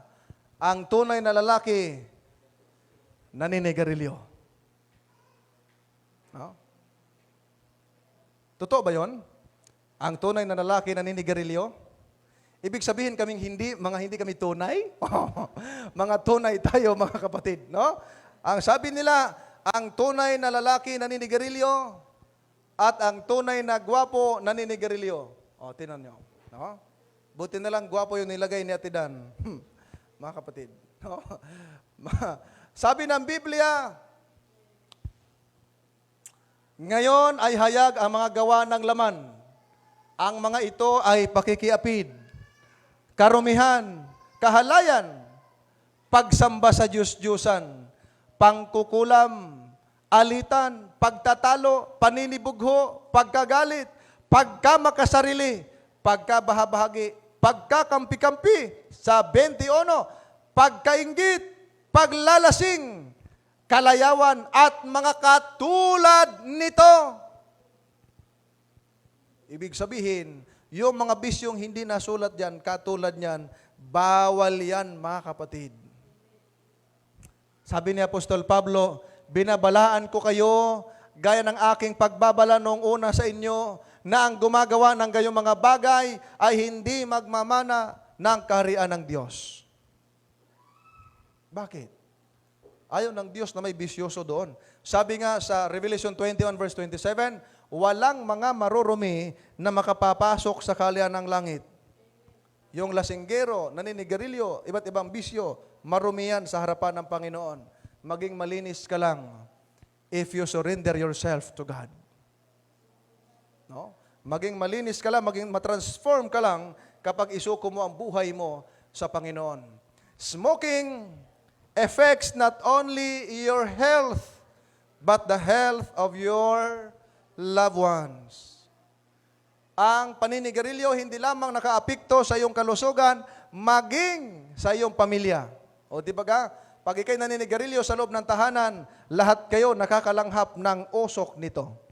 ang tunay na lalaki, naninigarilyo. No? Totoo ba yon? Ang tunay na lalaki, naninigarilyo? Ibig sabihin kaming hindi kami tunay? Mga tunay tayo, mga kapatid. No? Ang sabi nila, ang tunay na lalaki, naninigarilyo, at ang tunay na gwapo, naninigarilyo. O, tinan nyo. No? Buti na lang gwapo yung nilagay ni Ate Dan. Mga kapatid. No? Sabi ng Biblia, ngayon ay hayag ang mga gawa ng laman. Ang mga ito ay pakikiapid, karumihan, kahalayan, pagsamba sa Diyos-Diyusan, pangkukulam, alitan, pagtatalo, paninibugho, pagkagalit, pagkamakasarili, pagkabahabahagi, pagkakampi-kampi, sa 21, pagkainggit, paglalasing, kalayawan, at mga katulad nito. Ibig sabihin, yung mga bisyong hindi nasulat dyan, katulad niyan, bawal yan, mga kapatid. Sabi ni Apostol Pablo, binabalaan ko kayo, gaya ng aking pagbabala noong una sa inyo, na ang gumagawa ng gayong mga bagay ay hindi magmamana ng kaharian ng Diyos. Bakit? Ayaw ng Diyos na may bisyoso doon. Sabi nga sa Revelation 21 verse 27, walang mga marurumi na makapapasok sa kaharian ng langit. Yung lasinggero, naninigarilyo, iba't ibang bisyo, marumiyan sa harapan ng Panginoon. Maging malinis ka lang if you surrender yourself to God. No? Maging malinis ka lang, maging matransform ka lang kapag isuko mo ang buhay mo sa Panginoon. Smoking affects not only your health, but the health of your loved ones. Ang paninigarilyo hindi lamang nakaapekto sa iyong kalusugan, maging sa iyong pamilya. O di ba ga? Pag ikay naninigarilyo sa loob ng tahanan, lahat kayo nakakalanghap ng usok nito.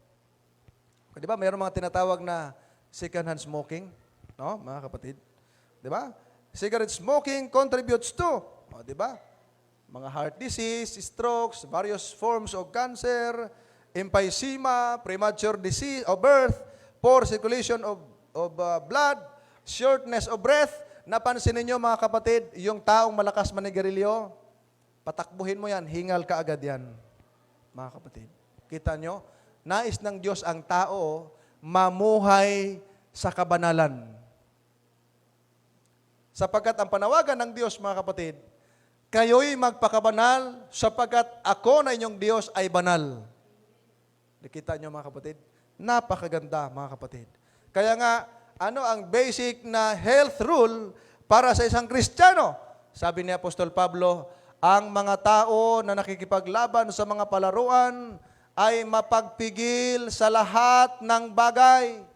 Di ba? Mayroong mga tinatawag na second-hand smoking, no, mga kapatid. Di ba? Cigarette smoking contributes to, di ba? Mga heart disease, strokes, various forms of cancer, emphysema, premature disease of birth, poor circulation of blood, shortness of breath, Napansin ninyo mga kapatid, yung taong malakas manigarilyo, patakbuhin mo yan, hingal ka agad yan. Mga kapatid, kita nyo? Nais ng Diyos ang tao mamuhay sa kabanalan. Sapagkat ang panawagan ng Diyos, mga kapatid, kayo'y magpakabanal sapagkat ako na inyong Diyos ay banal. Nakita nyo mga kapatid? Napakaganda mga kapatid. Kaya nga, ano ang basic na health rule para sa isang Kristiyano? Sabi ni Apostol Pablo, ang mga tao na nakikipaglaban sa mga palaruan ay mapagpigil sa lahat ng bagay.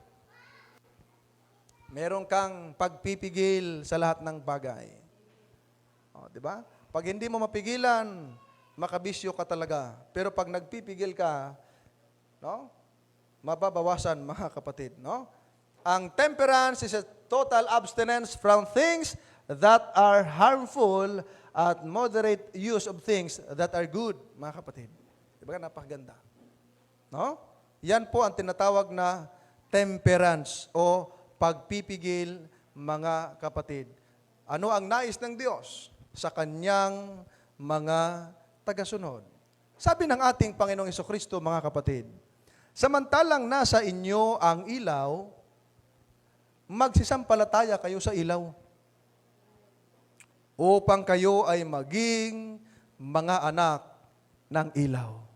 Meron kang pagpipigil sa lahat ng bagay. O, di ba? Pag hindi mo mapigilan, makabisyo ka talaga. Pero pag nagpipigil ka, no? Mababawasan, mga kapatid, no? Ang temperance is a total abstinence from things that are harmful at moderate use of things that are good, mga kapatid. Di ba? Napakaganda. No? Yan po ang tinatawag na temperance o pagpipigil, mga kapatid. Ano ang nais ng Diyos sa kanyang mga tagasunod? Sabi ng ating Panginoong Jesucristo, mga kapatid, samantalang nasa inyo ang ilaw, magsisampalataya kayo sa ilaw upang kayo ay maging mga anak ng ilaw.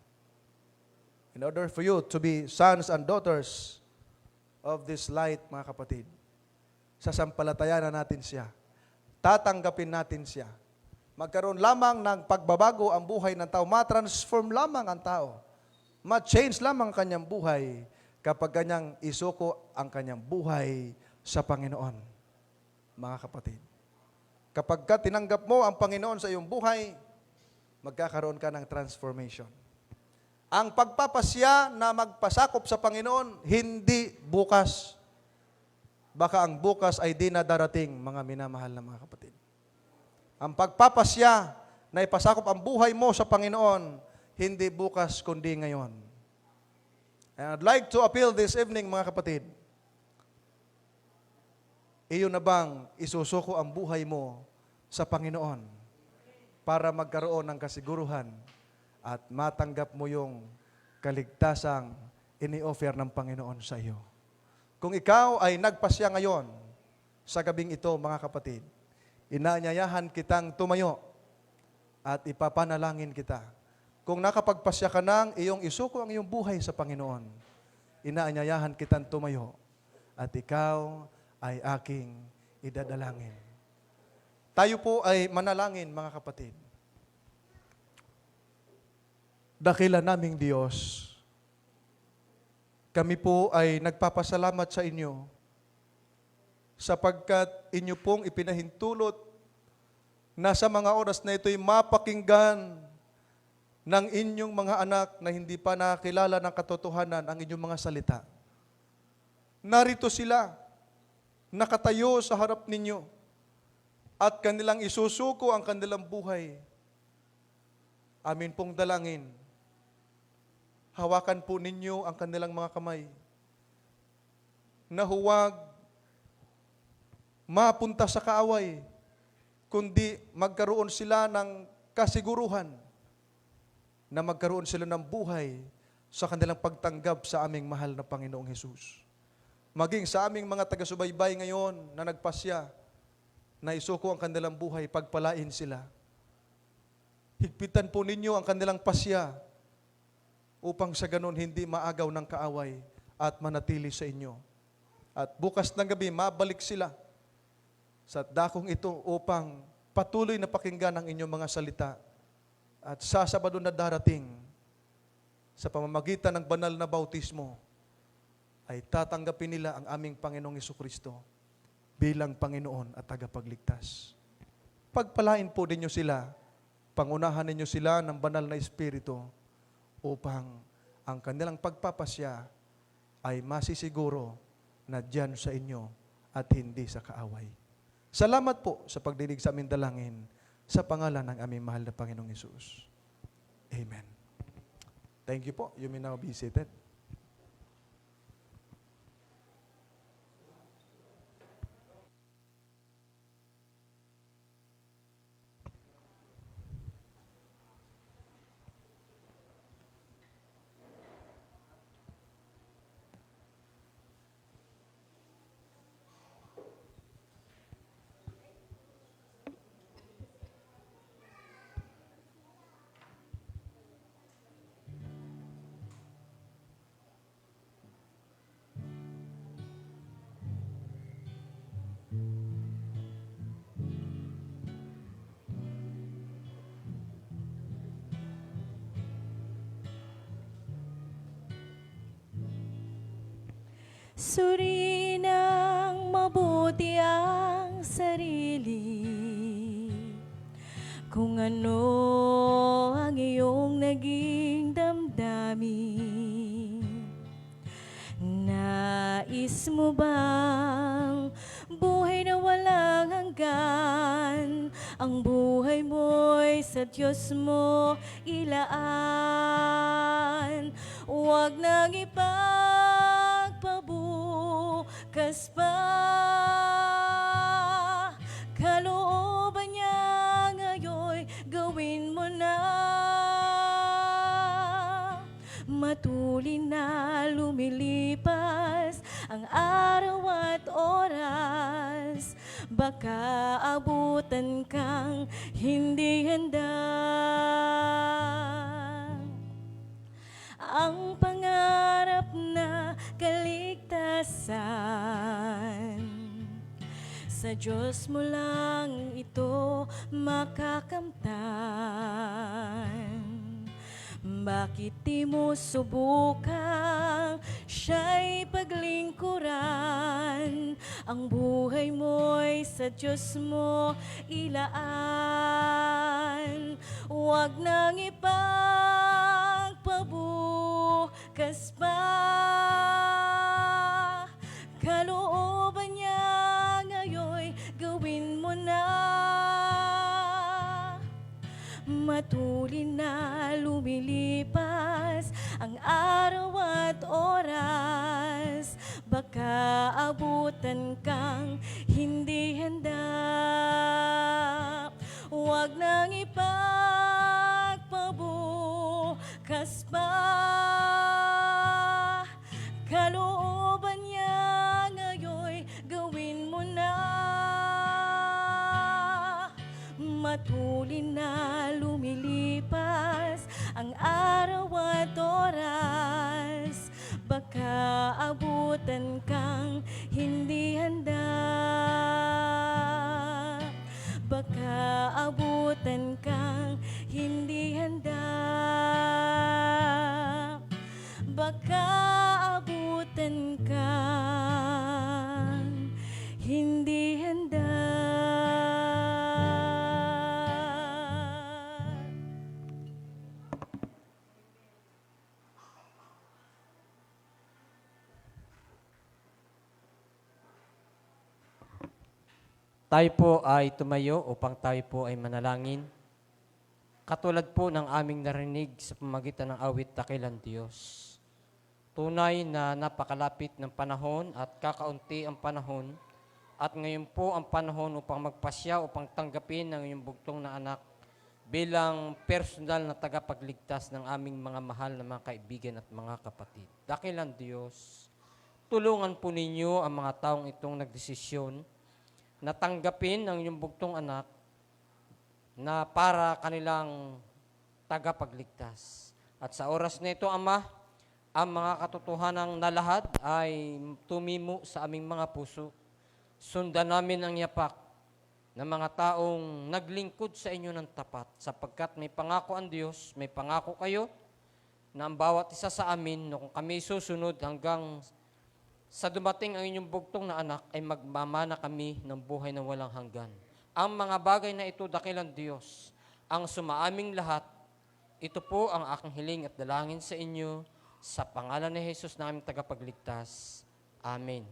In order for you to be sons and daughters of this light, mga kapatid, sasampalatayanan natin siya. Tatanggapin natin siya. Magkaroon lamang ng pagbabago ang buhay ng tao. Ma-transform lamang ang tao. Ma-change lamang ang kanyang buhay kapag kanyang isuko ang kanyang buhay sa Panginoon. Mga kapatid, kapag ka tinanggap mo ang Panginoon sa iyong buhay, magkakaroon ka ng transformation. Ang pagpapasya na magpasakop sa Panginoon, hindi bukas. Baka ang bukas ay di na darating, mga minamahal na mga kapatid. Ang pagpapasya na ipasakop ang buhay mo sa Panginoon, hindi bukas kundi ngayon. And I'd like to appeal this evening, mga kapatid. Iyo na bang isusuko ang buhay mo sa Panginoon para magkaroon ng kasiguruhan at matanggap mo yung kaligtasang ini-offer ng Panginoon sa iyo? Kung ikaw ay nagpasya ngayon sa gabing ito, mga kapatid, inaanyayahan kitang tumayo at ipapanalangin kita. Kung nakapagpasya ka nang iyong isuko ang iyong buhay sa Panginoon, inaanyayahan kitang tumayo at ikaw ay aking idadalangin. Tayo po ay manalangin, mga kapatid. Dakila naming Diyos, kami po ay nagpapasalamat sa inyo sapagkat inyo pong ipinahintulot na sa mga oras na ito'y mapakinggan ng inyong mga anak na hindi pa nakakilala ng katotohanan ang inyong mga salita. Narito sila, nakatayo sa harap ninyo at kanilang isusuko ang kanilang buhay. Amin pong dalangin. Hawakan po ninyo ang kanilang mga kamay na huwag mapunta sa kaaway, kundi magkaroon sila ng kasiguruhan na magkaroon sila ng buhay sa kanilang pagtanggap sa aming mahal na Panginoong Hesus. Maging sa aming mga taga-subaybay ngayon na nagpasya, na isuko ang kanilang buhay, pagpalain sila. Higpitan po ninyo ang kanilang pasya upang sa ganon hindi maagaw ng kaaway at manatili sa inyo. At bukas ng gabi, mabalik sila sa dakong ito upang patuloy na pakinggan ang inyong mga salita. At sa Sabado na darating, sa pamamagitan ng banal na bautismo, ay tatanggapin nila ang aming Panginoong Jesucristo bilang Panginoon at tagapagligtas. Pagpalain po ninyo sila, pangunahan ninyo sila ng banal na Espiritu upang ang kanilang pagpapasya ay masisiguro na diyan sa inyo at hindi sa kaaway. Salamat po sa pagdinig sa aming dalangin sa pangalan ng aming mahal na Panginoong Hesus. Amen. Thank you po. You may now be seated. Suriin ng mabuti ang sarili. Kung ano ang iyong naging damdamin. Nais mo bang buhay na walang hanggan? Ang buhay mo'y sa Diyos mo ilaan. Huwag nang ipagpabukas pa. Kalooban niya ngayon, gawin mo na. Matuloy na lumilipas ang araw at oras. Baka abutan kang hindi handa. Ang pangarap na kaligtasan, sa Diyos mo lang ito makakamtan. Bakit di mo subukang siya'y paglingkuran? Ang buhay mo'y sa Diyos mo ilaan. Huwag nang ipagpabukas pa. Kalooban niya ngayon, gawin mo na. Matuloy na lumilipas ang araw at oras. Baka abutan kang hindi handa. Huwag nang ipagpabukas pa. Kalooban niya ngayon, gawin mo na. Matuloy na lumilipas ang araw at oras. Baka abutan kang hindi handa. Baka abutan kang hindi handa. Baka abutan kang hindi handa. Tayo po ay tumayo upang tayo po ay manalangin. Katulad po ng aming narinig sa pamagitan ng awit Dakilang Diyos. Tunay na napakalapit ng panahon at kakaunti ang panahon. At ngayon po ang panahon upang magpasya, upang tanggapin ang iyong bugtong na anak bilang personal na tagapagligtas ng aming mga mahal na mga kaibigan at mga kapatid. Dakilang Diyos, tulungan po ninyo ang mga taong itong nagdesisyon na tanggapin ang iyong bugtong anak na para kanilang tagapagligtas. At sa oras na ito, Ama, ang mga katotohanang nalahad ay tumimo sa aming mga puso. Sundan namin ang yapak ng mga taong naglingkod sa inyo ng tapat, sapagkat may pangako ang Diyos, may pangako kayo na ang bawat isa sa amin, no, kung kami susunod hanggang sa dumating ang inyong bugtong na anak, ay magmamana kami ng buhay na walang hanggan. Ang mga bagay na ito, Dakilang Diyos, ang sumaaming lahat, ito po ang aking hiling at dalangin sa inyo, sa pangalan ni Jesus na aming tagapagligtas. Amen.